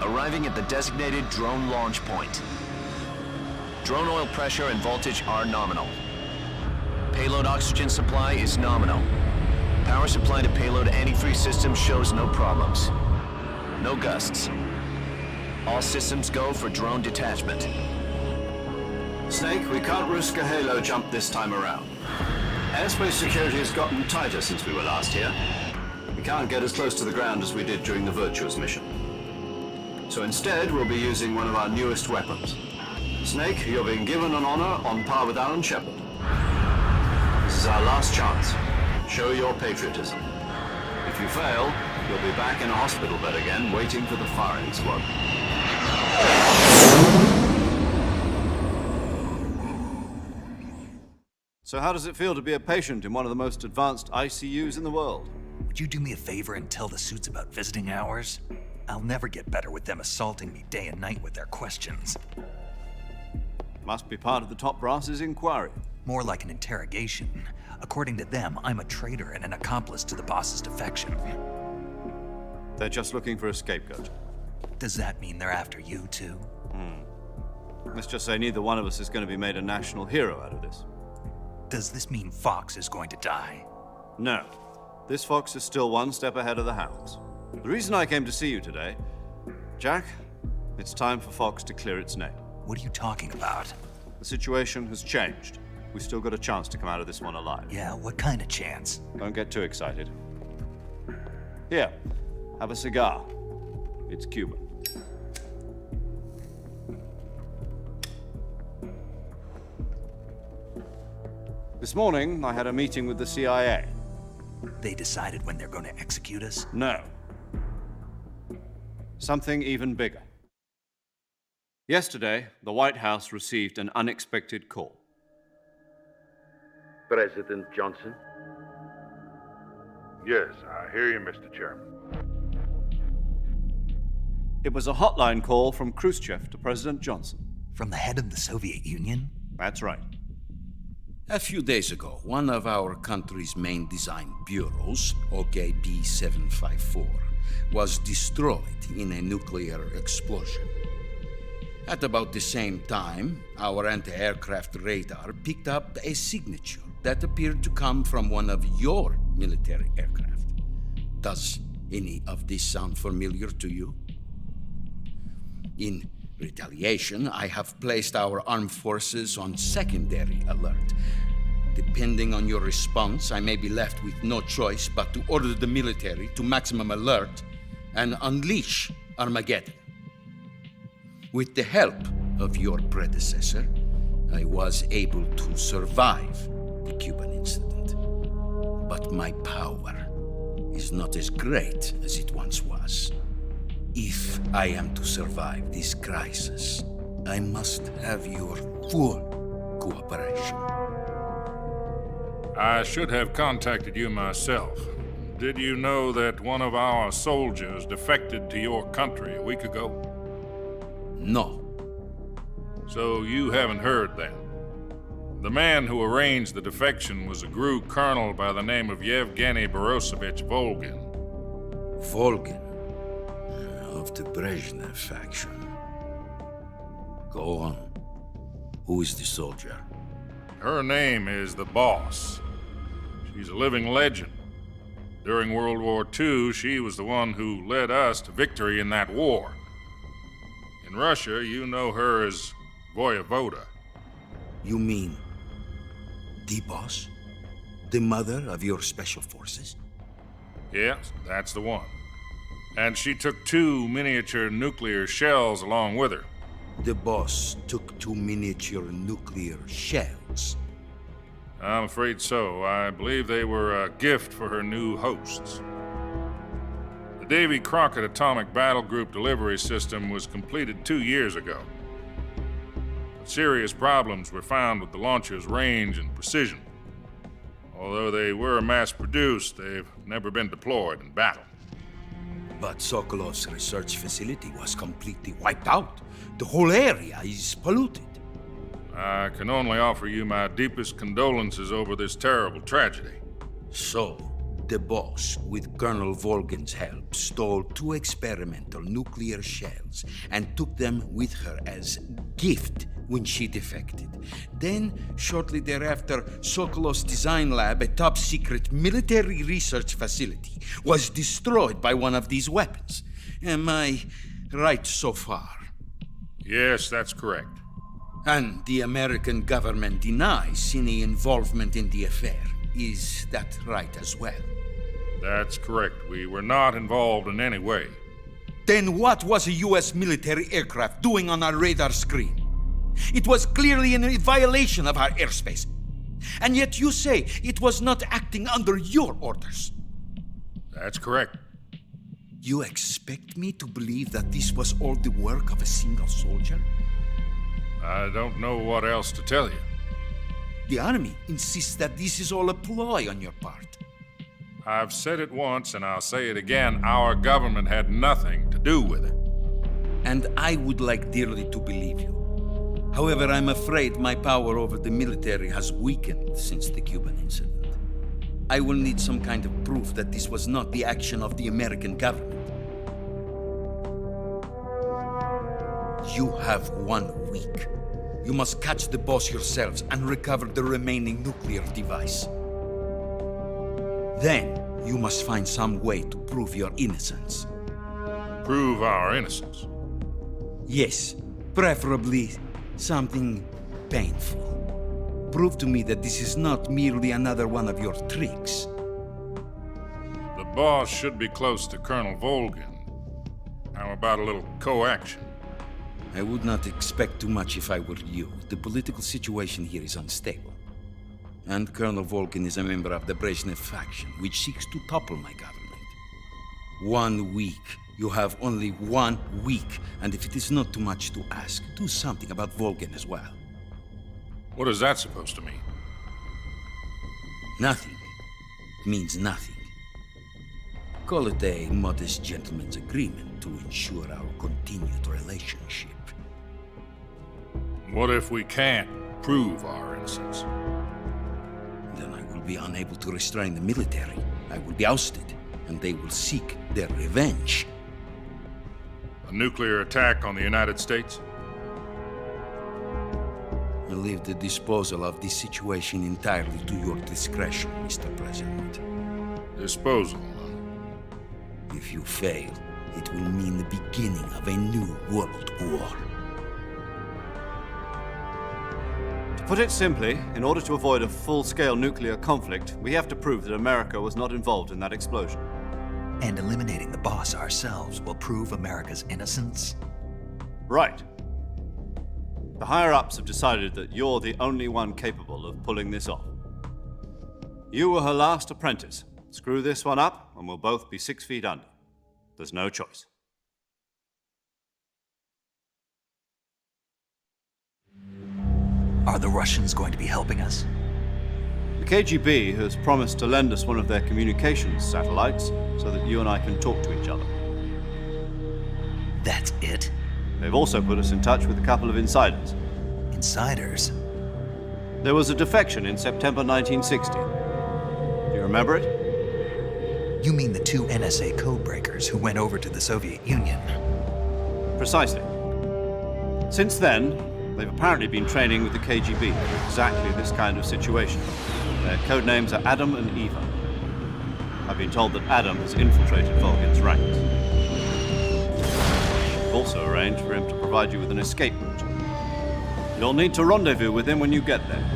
Arriving at the designated drone launch point. Drone oil pressure and voltage are nominal. Payload oxygen supply is nominal. Power supply to payload antifreeze system shows no problems. No gusts. All systems go for drone detachment. Snake, we can't risk a halo jump this time around. Airspace security has gotten tighter since we were last here. We can't get as close to the ground as we did during the Virtuous mission. So instead, we'll be using one of our newest weapons. Snake, you're being given an honor on par with Alan Shepard. This is our last chance. Show your patriotism. If you fail, you'll be back in a hospital bed again, waiting for the firing squad. So how does it feel to be a patient in one of the most advanced ICUs in the world? Would you do me a favor and tell the suits about visiting hours? I'll never get better with them assaulting me day and night with their questions. Must be part of the top brass's inquiry. More like an interrogation. According to them, I'm a traitor and an accomplice to the boss's defection. They're just looking for a scapegoat. Does that mean they're after you, too? Let's just say neither one of us is going to be made a national hero out of this. Does this mean Fox is going to die? No. This fox is still one step ahead of the hounds. The reason I came to see you today, Jack, it's time for Fox to clear its name. What are you talking about? The situation has changed. We've still got a chance to come out of this one alive. Yeah, what kind of chance? Don't get too excited. Here, have a cigar. It's Cuban. This morning, I had a meeting with the CIA. They decided when they're going to execute us? No. Something even bigger. Yesterday, the White House received an unexpected call. President Johnson? Yes, I hear you, Mr. Chairman. It was a hotline call from Khrushchev to President Johnson. From the head of the Soviet Union? That's right. A few days ago, one of our country's main design bureaus, OKB 754, was destroyed in a nuclear explosion. At about the same time, our anti-aircraft radar picked up a signature that appeared to come from one of your military aircraft. Does any of this sound familiar to you? In retaliation, I have placed our armed forces on secondary alert. Depending on your response, I may be left with no choice but to order the military to maximum alert and unleash Armageddon. With the help of your predecessor, I was able to survive the Cuban incident. But my power is not as great as it once was. If I am to survive this crisis, I must have your full cooperation. I should have contacted you myself. Did you know that one of our soldiers defected to your country a week ago? No. So you haven't heard then. The man who arranged the defection was a GRU colonel by the name of Yevgeny Borosovich Volgin. Volgin? Of the Brezhnev faction. Go on. Who is the soldier? Her name is the Boss. She's a living legend. During World War II, she was the one who led us to victory in that war. In Russia, you know her as Voyevoda. You mean the Boss? The mother of your special forces? Yes, that's the one. And she took 2 miniature nuclear shells along with her. The Boss took 2 miniature nuclear shells? I'm afraid so. I believe they were a gift for her new hosts. The Davy Crockett Atomic Battle Group delivery system was completed 2 years ago. But serious problems were found with the launcher's range and precision. Although they were mass-produced, they've never been deployed in battle. But Sokolov's research facility was completely wiped out. The whole area is polluted. I can only offer you my deepest condolences over this terrible tragedy. So, the Boss, with Colonel Volgin's help, stole 2 experimental nuclear shells and took them with her as gift when she defected. Then, shortly thereafter, Sokolov's design lab, a top-secret military research facility, was destroyed by one of these weapons. Am I right so far? Yes, that's correct. And the American government denies any involvement in the affair. Is that right as well? That's correct. We were not involved in any way. Then what was a U.S. military aircraft doing on our radar screen? It was clearly in violation of our airspace. And yet you say it was not acting under your orders. That's correct. You expect me to believe that this was all the work of a single soldier? I don't know what else to tell you. The Army insists that this is all a ploy on your part. I've said it once and I'll say it again. Our government had nothing to do with it. And I would like dearly to believe you. However, I'm afraid my power over the military has weakened since the Cuban incident. I will need some kind of proof that this was not the action of the American government. You have 1 week. You must catch the Boss yourselves and recover the remaining nuclear device. Then, you must find some way to prove your innocence. Prove our innocence? Yes, preferably something painful. Prove to me that this is not merely another one of your tricks. The Boss should be close to Colonel Volgin. How about a little coaction? I would not expect too much if I were you. The political situation here is unstable. And Colonel Volkin is a member of the Brezhnev faction, which seeks to topple my government. 1 week. You have only 1 week. And if it is not too much to ask, do something about Volkin as well. What is that supposed to mean? Nothing. It means nothing. Call it a modest gentleman's agreement to ensure our continued relationship. What if we can't prove our innocence? Then I will be unable to restrain the military. I will be ousted, and they will seek their revenge. A nuclear attack on the United States? I leave the disposal of this situation entirely to your discretion, Mr. President. Disposal? If you fail, it will mean the beginning of a new world war. To put it simply, in order to avoid a full-scale nuclear conflict, we have to prove that America was not involved in that explosion. And eliminating the boss ourselves will prove America's innocence? Right. The higher-ups have decided that you're the only one capable of pulling this off. You were her last apprentice. Screw this one up, and we'll both be 6 feet under. There's no choice. Are the Russians going to be helping us? The KGB has promised to lend us one of their communications satellites so that you and I can talk to each other. That's it? They've also put us in touch with a couple of insiders. Insiders? There was a defection in September 1960. Do you remember it? You mean the 2 NSA codebreakers who went over to the Soviet Union? Precisely. Since then, they've apparently been training with the KGB for exactly this kind of situation. Their codenames are Adam and Eva. I've been told that Adam has infiltrated Volgin's ranks. We've also arranged for him to provide you with an escape route. You'll need to rendezvous with him when you get there.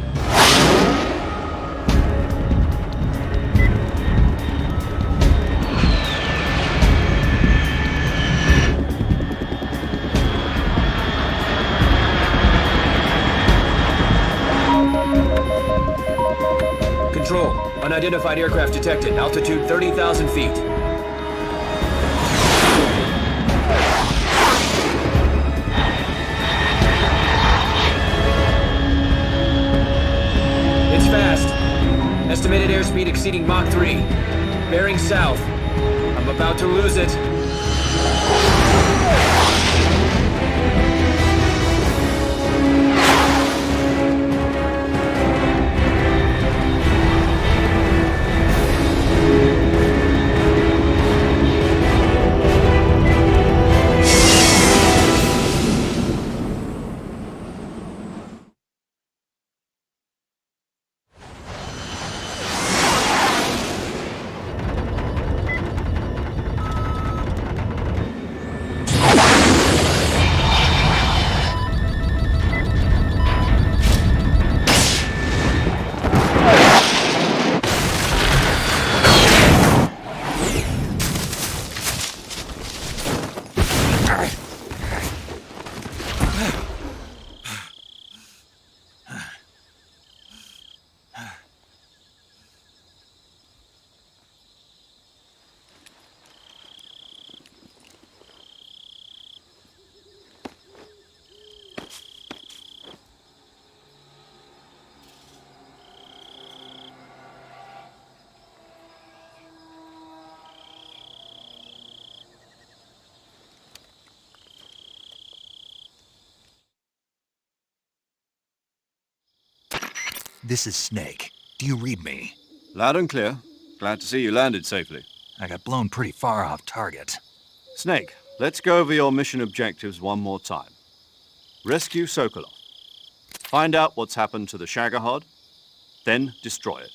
Control. Unidentified aircraft detected. Altitude 30,000 feet. It's fast. Estimated airspeed exceeding Mach 3. Bearing south. I'm about to lose it. This is Snake. Do you read me? Loud and clear. Glad to see you landed safely. I got blown pretty far off target. Snake, let's go over your mission objectives one more time. Rescue Sokolov. Find out what's happened to the Shagohod, then destroy it.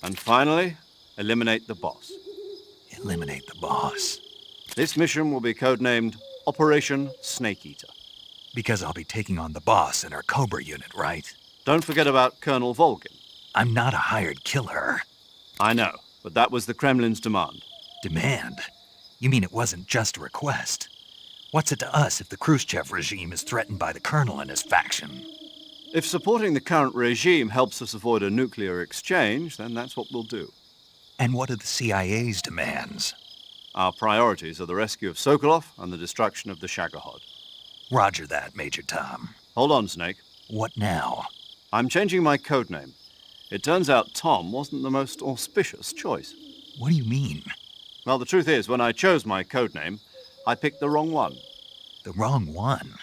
And finally, eliminate the boss. Eliminate the boss? This mission will be codenamed Operation Snake Eater. Because I'll be taking on the boss in our Cobra unit, right? Don't forget about Colonel Volgin. I'm not a hired killer. I know, but that was the Kremlin's demand. Demand? You mean it wasn't just a request? What's it to us if the Khrushchev regime is threatened by the colonel and his faction? If supporting the current regime helps us avoid a nuclear exchange, then that's what we'll do. And what are the CIA's demands? Our priorities are the rescue of Sokolov and the destruction of the Shagohod. Roger that, Major Tom. Hold on, Snake. What now? I'm changing my codename. It turns out Tom wasn't the most auspicious choice. What do you mean? Well, the truth is, when I chose my codename, I picked the wrong one. The wrong one?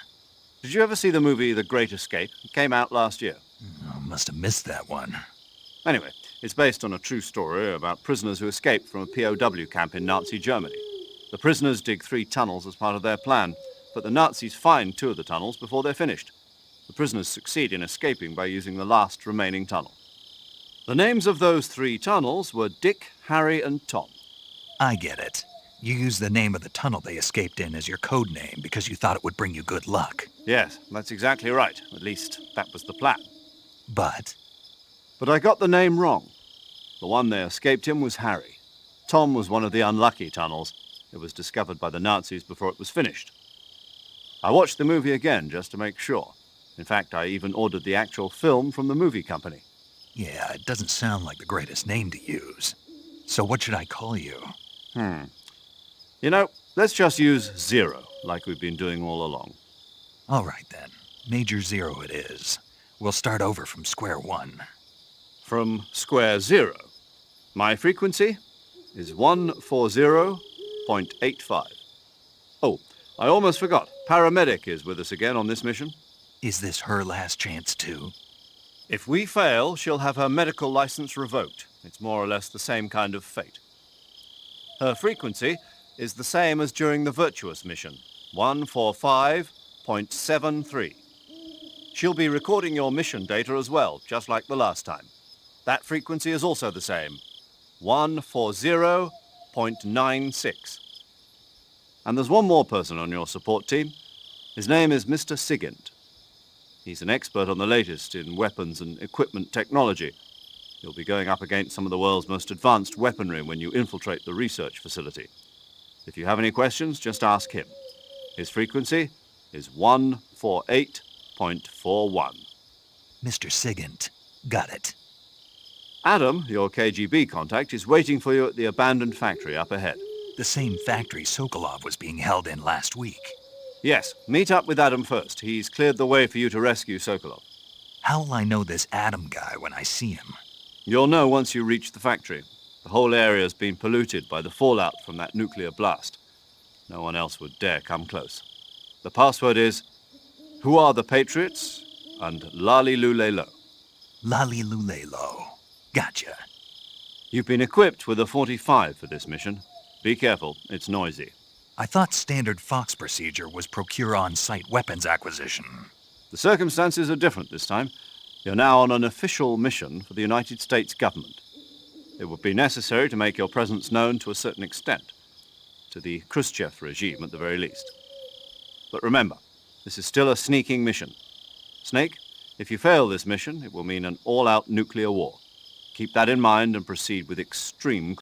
Did you ever see the movie The Great Escape? It came out last year. I must have missed that one. Anyway, it's based on a true story about prisoners who escaped from a POW camp in Nazi Germany. The prisoners dig 3 tunnels as part of their plan, but the Nazis find 2 of the tunnels before they're finished. The prisoners succeed in escaping by using the last remaining tunnel. The names of those 3 tunnels were Dick, Harry, and Tom. I get it. You used the name of the tunnel they escaped in as your code name because you thought it would bring you good luck. Yes, that's exactly right. At least, that was the plan. But I got the name wrong. The one they escaped in was Harry. Tom was one of the unlucky tunnels. It was discovered by the Nazis before it was finished. I watched the movie again just to make sure. In fact, I even ordered the actual film from the movie company. yeah, it doesn't sound like the greatest name to use. So what should I call you? You know, let's just use Zero, like we've been doing all along. All right then. Major Zero it is. We'll start over from square one. From square zero. My frequency is 140.85. Oh, I almost forgot. Paramedic is with us again on this mission. Is this her last chance too? If we fail, she'll have her medical license revoked. It's more or less the same kind of fate. Her frequency is the same as during the Virtuous mission, 145.73. She'll be recording your mission data as well, just like the last time. That frequency is also the same, 140.96. And there's one more person on your support team. His name is Mr. Sigint. He's an expert on the latest in weapons and equipment technology. You'll be going up against some of the world's most advanced weaponry when you infiltrate the research facility. If you have any questions, just ask him. His frequency is 148.41. Mr. Sigint. Got it. Adam, your KGB contact, is waiting for you at the abandoned factory up ahead. The same factory Sokolov was being held in last week. Yes, meet up with Adam first. He's cleared the way for you to rescue Sokolov. How will I know this Adam guy when I see him? You'll know once you reach the factory. The whole area's been polluted by the fallout from that nuclear blast. No one else would dare come close. The password is, "Who are the Patriots?" and Lali Lulelo. Lali Lulelo. Gotcha. You've been equipped with a 45 for this mission. Be careful, it's noisy. I thought standard Fox procedure was procure on-site weapons acquisition. The circumstances are different this time. You're now on an official mission for the United States government. It would be necessary to make your presence known to a certain extent, to the Khrushchev regime at the very least. But remember, this is still a sneaking mission. Snake, if you fail this mission, it will mean an all-out nuclear war. Keep that in mind and proceed with extreme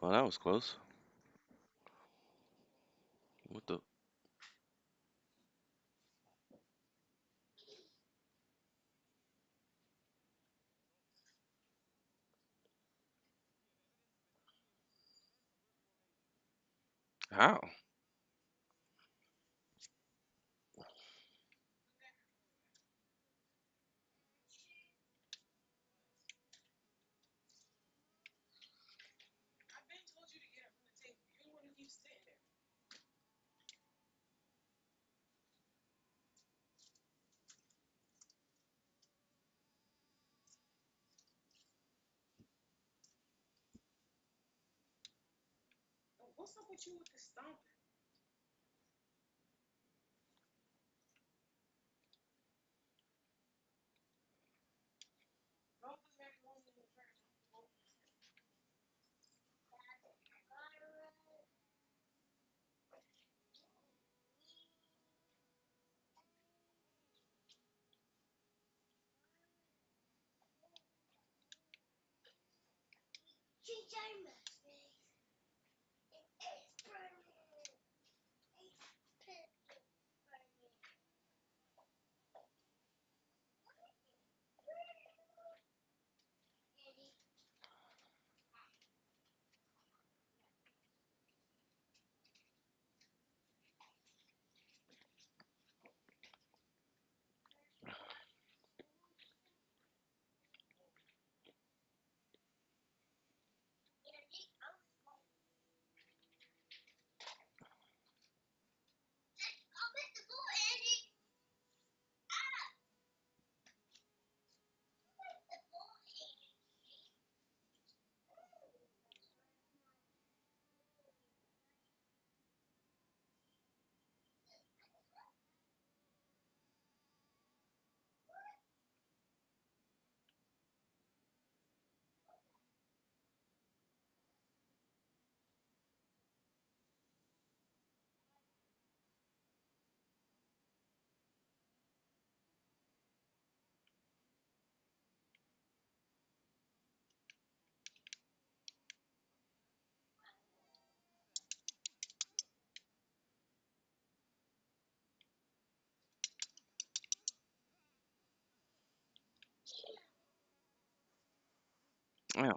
Oh, that was close. What the? How? Yeah.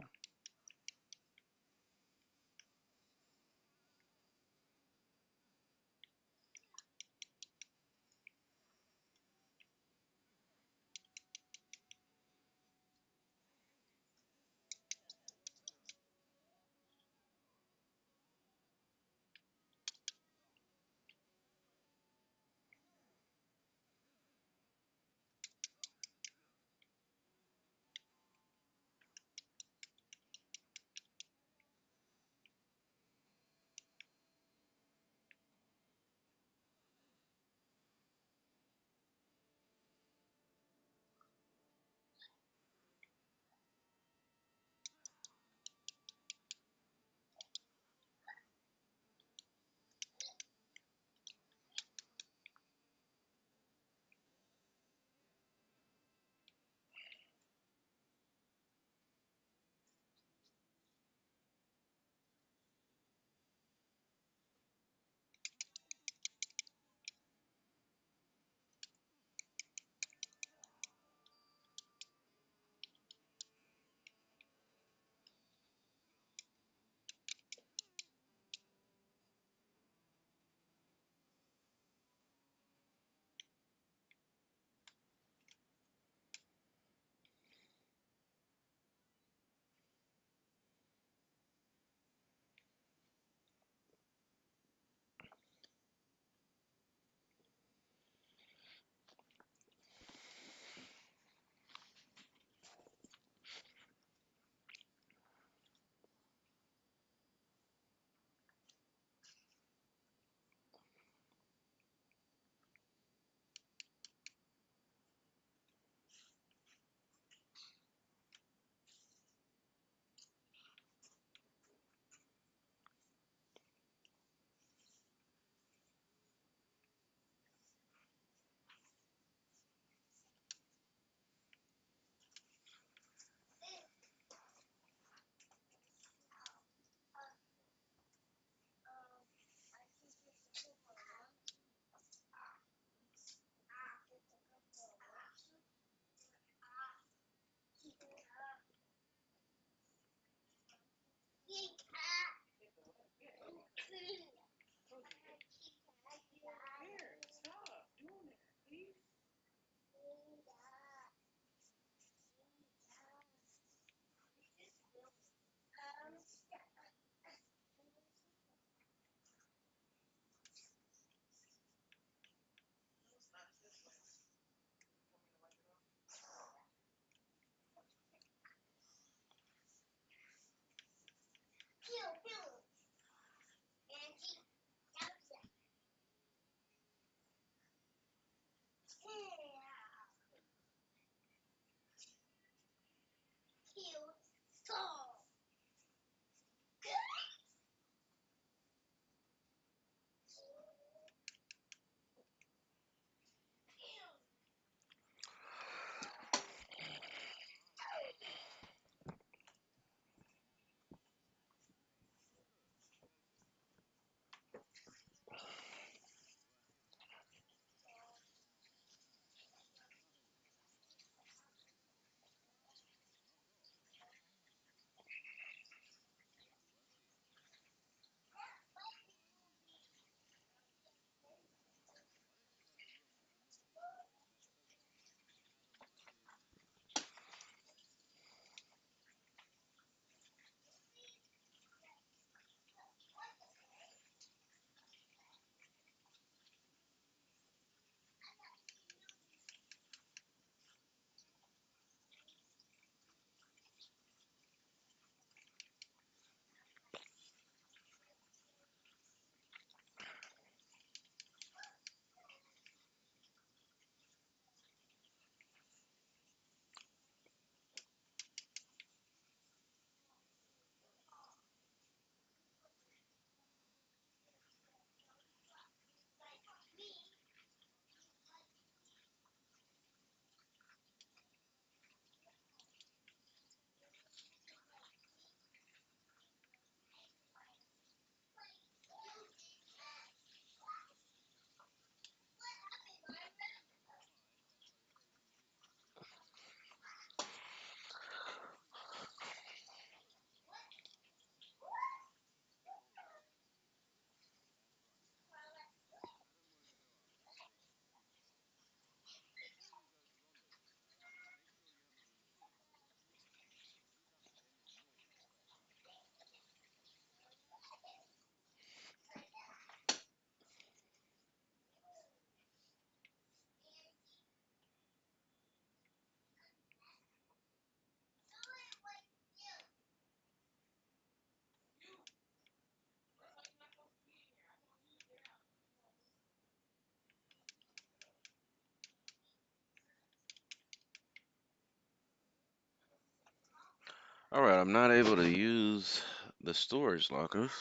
All right, I'm not able to use the storage lockers.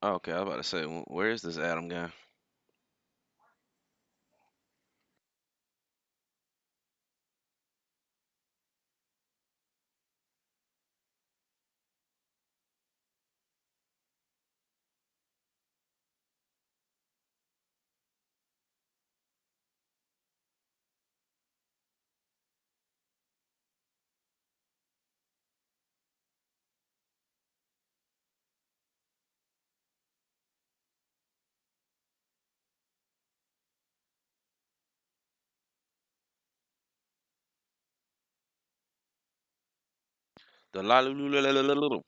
Okay, I was about to say, where is this Adam guy? The la lu lu la la la la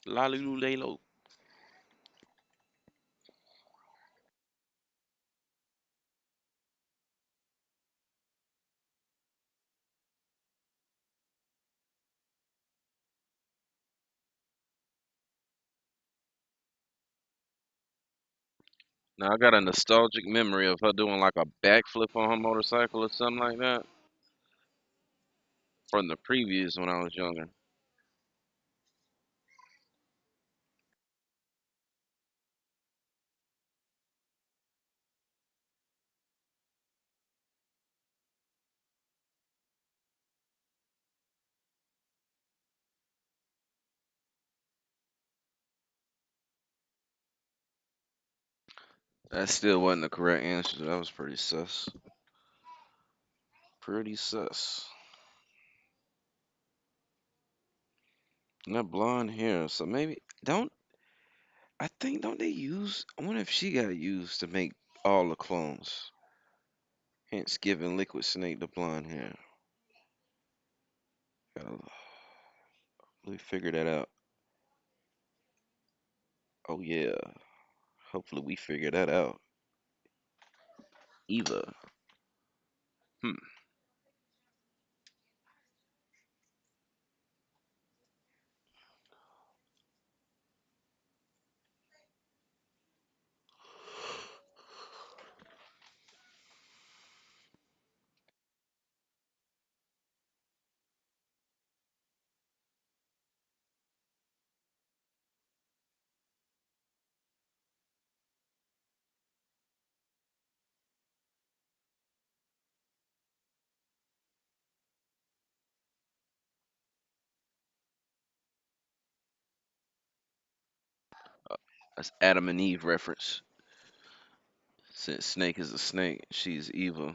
la lu lu la lo. Now I got a nostalgic memory of her doing like a backflip on her motorcycle or something like that from the previews when I was younger. That still wasn't the correct answer. That was pretty sus. Pretty sus. And that blonde hair. So maybe don't I think don't they use? I wonder if she got used to make all the clones. Hence giving Liquid Snake the blonde hair. Gotta let me figure that out. Oh yeah. Hopefully we figure that out. Eva. Hmm. That's Adam and Eve reference. Since Snake is a snake, she's Eva.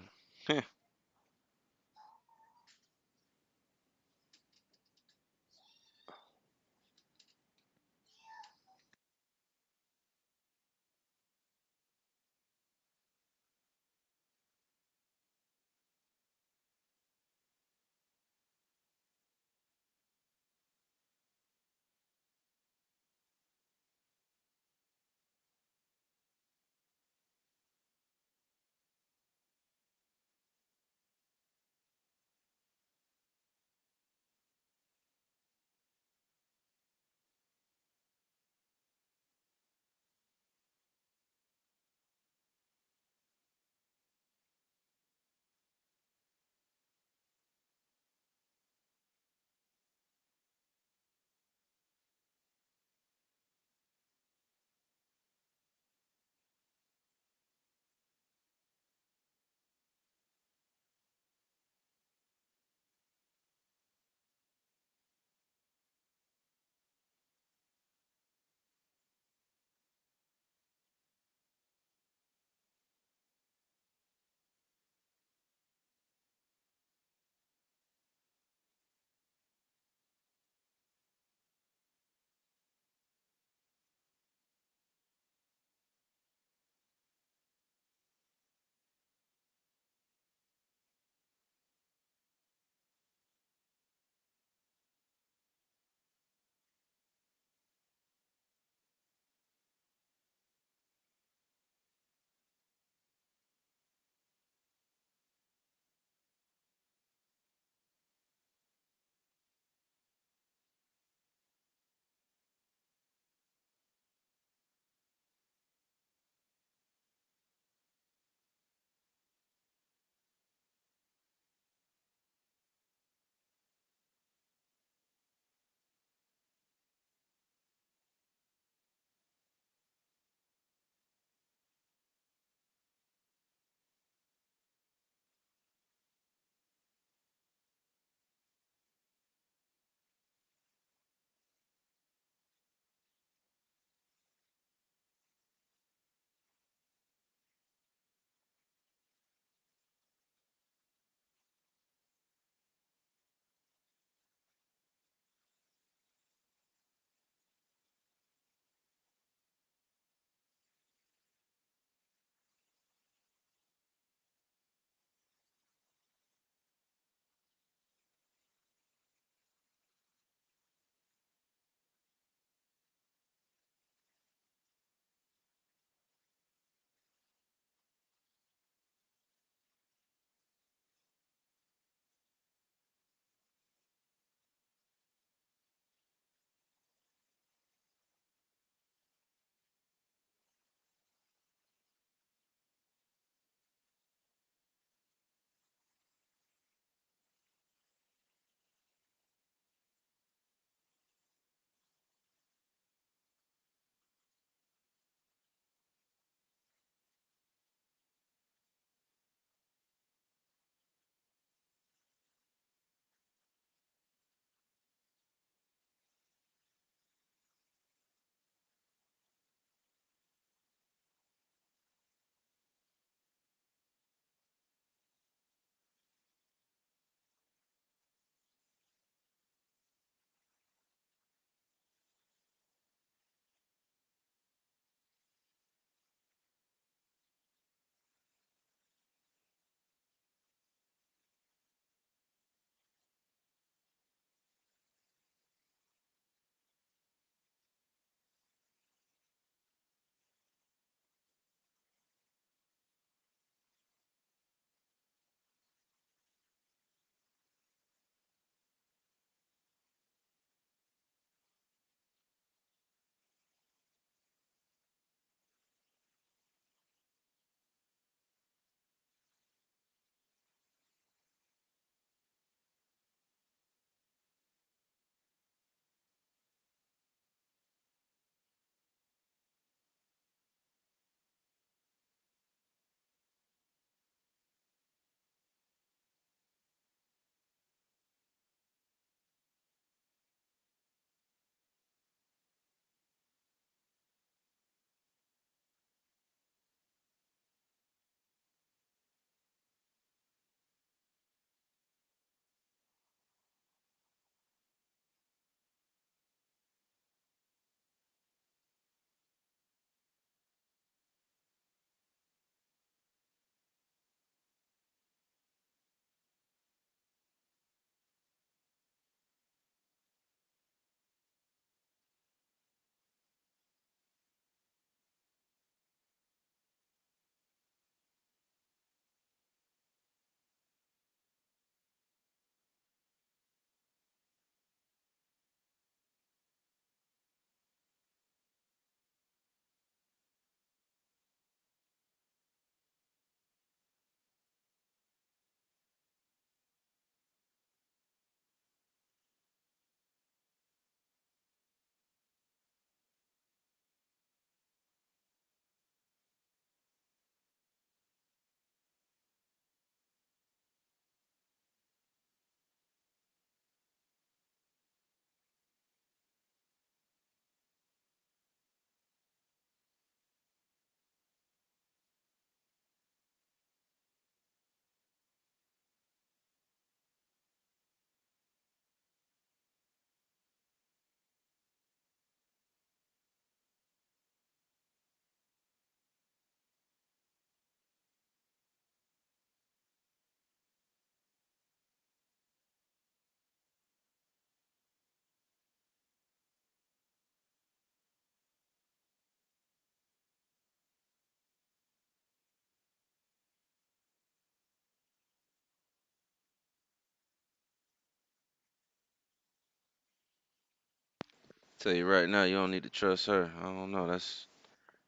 Tell you right now, you don't need to trust her. I don't know.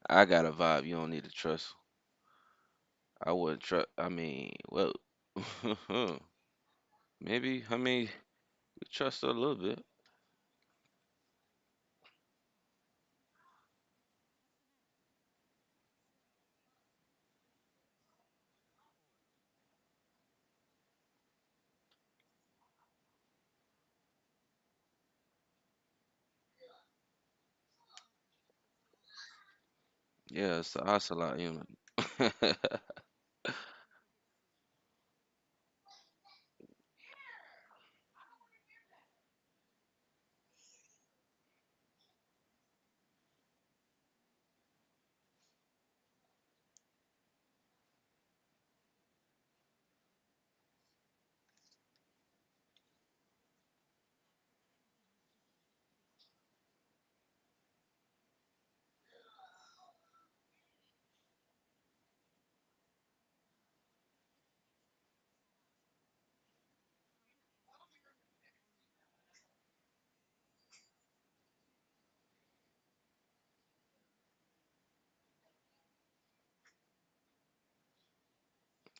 I got a vibe. You don't need to trust. I wouldn't trust. I mean, well, maybe. I mean, you trust her a little bit. Yeah, it's the ocelot human.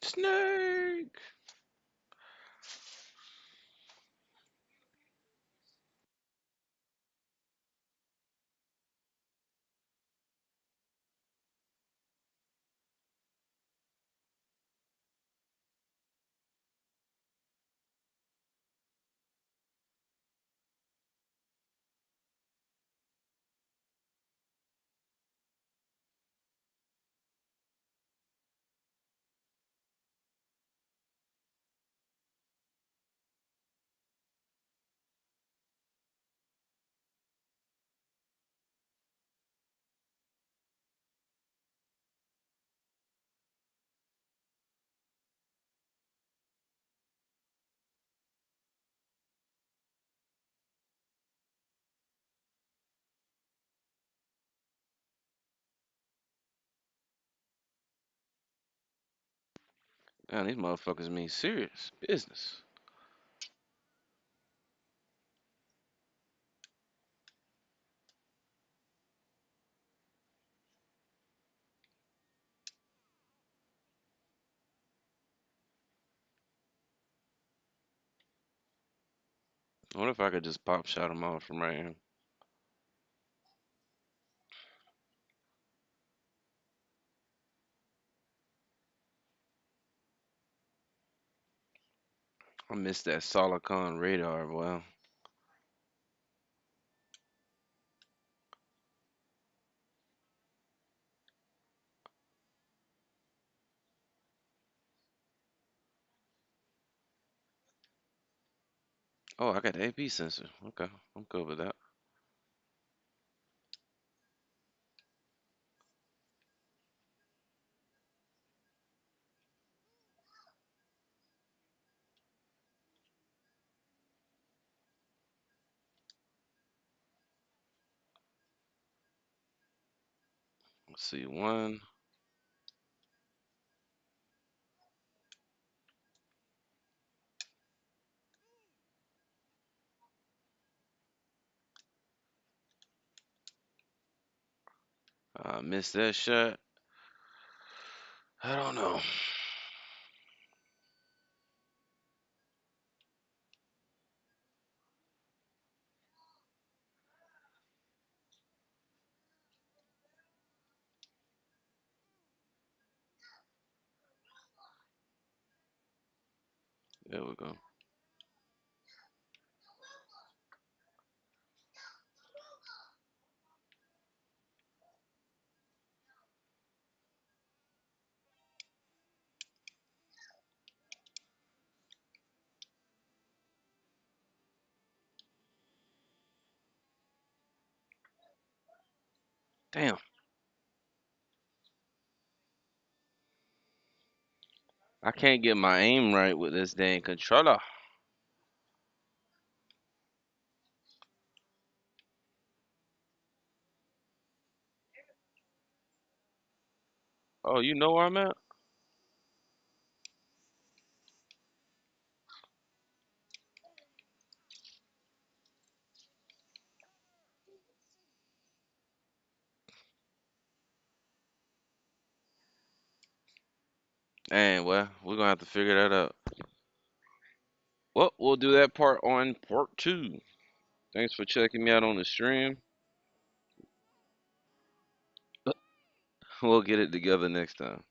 Snake. Man, these motherfuckers mean serious business. I wonder if I could just pop shot them off from right here. I missed that Solacon radar. Well, oh, I got the AP sensor. Okay, I'm good with that. Let's see, one. I missed that shot. I don't know. There we go. Damn. I can't get my aim right with this dang controller. Oh, you know where I'm at? And well, we're gonna have to figure that out. Well, we'll do that part on part 2. Thanks for checking me out on the stream. We'll get it together next time.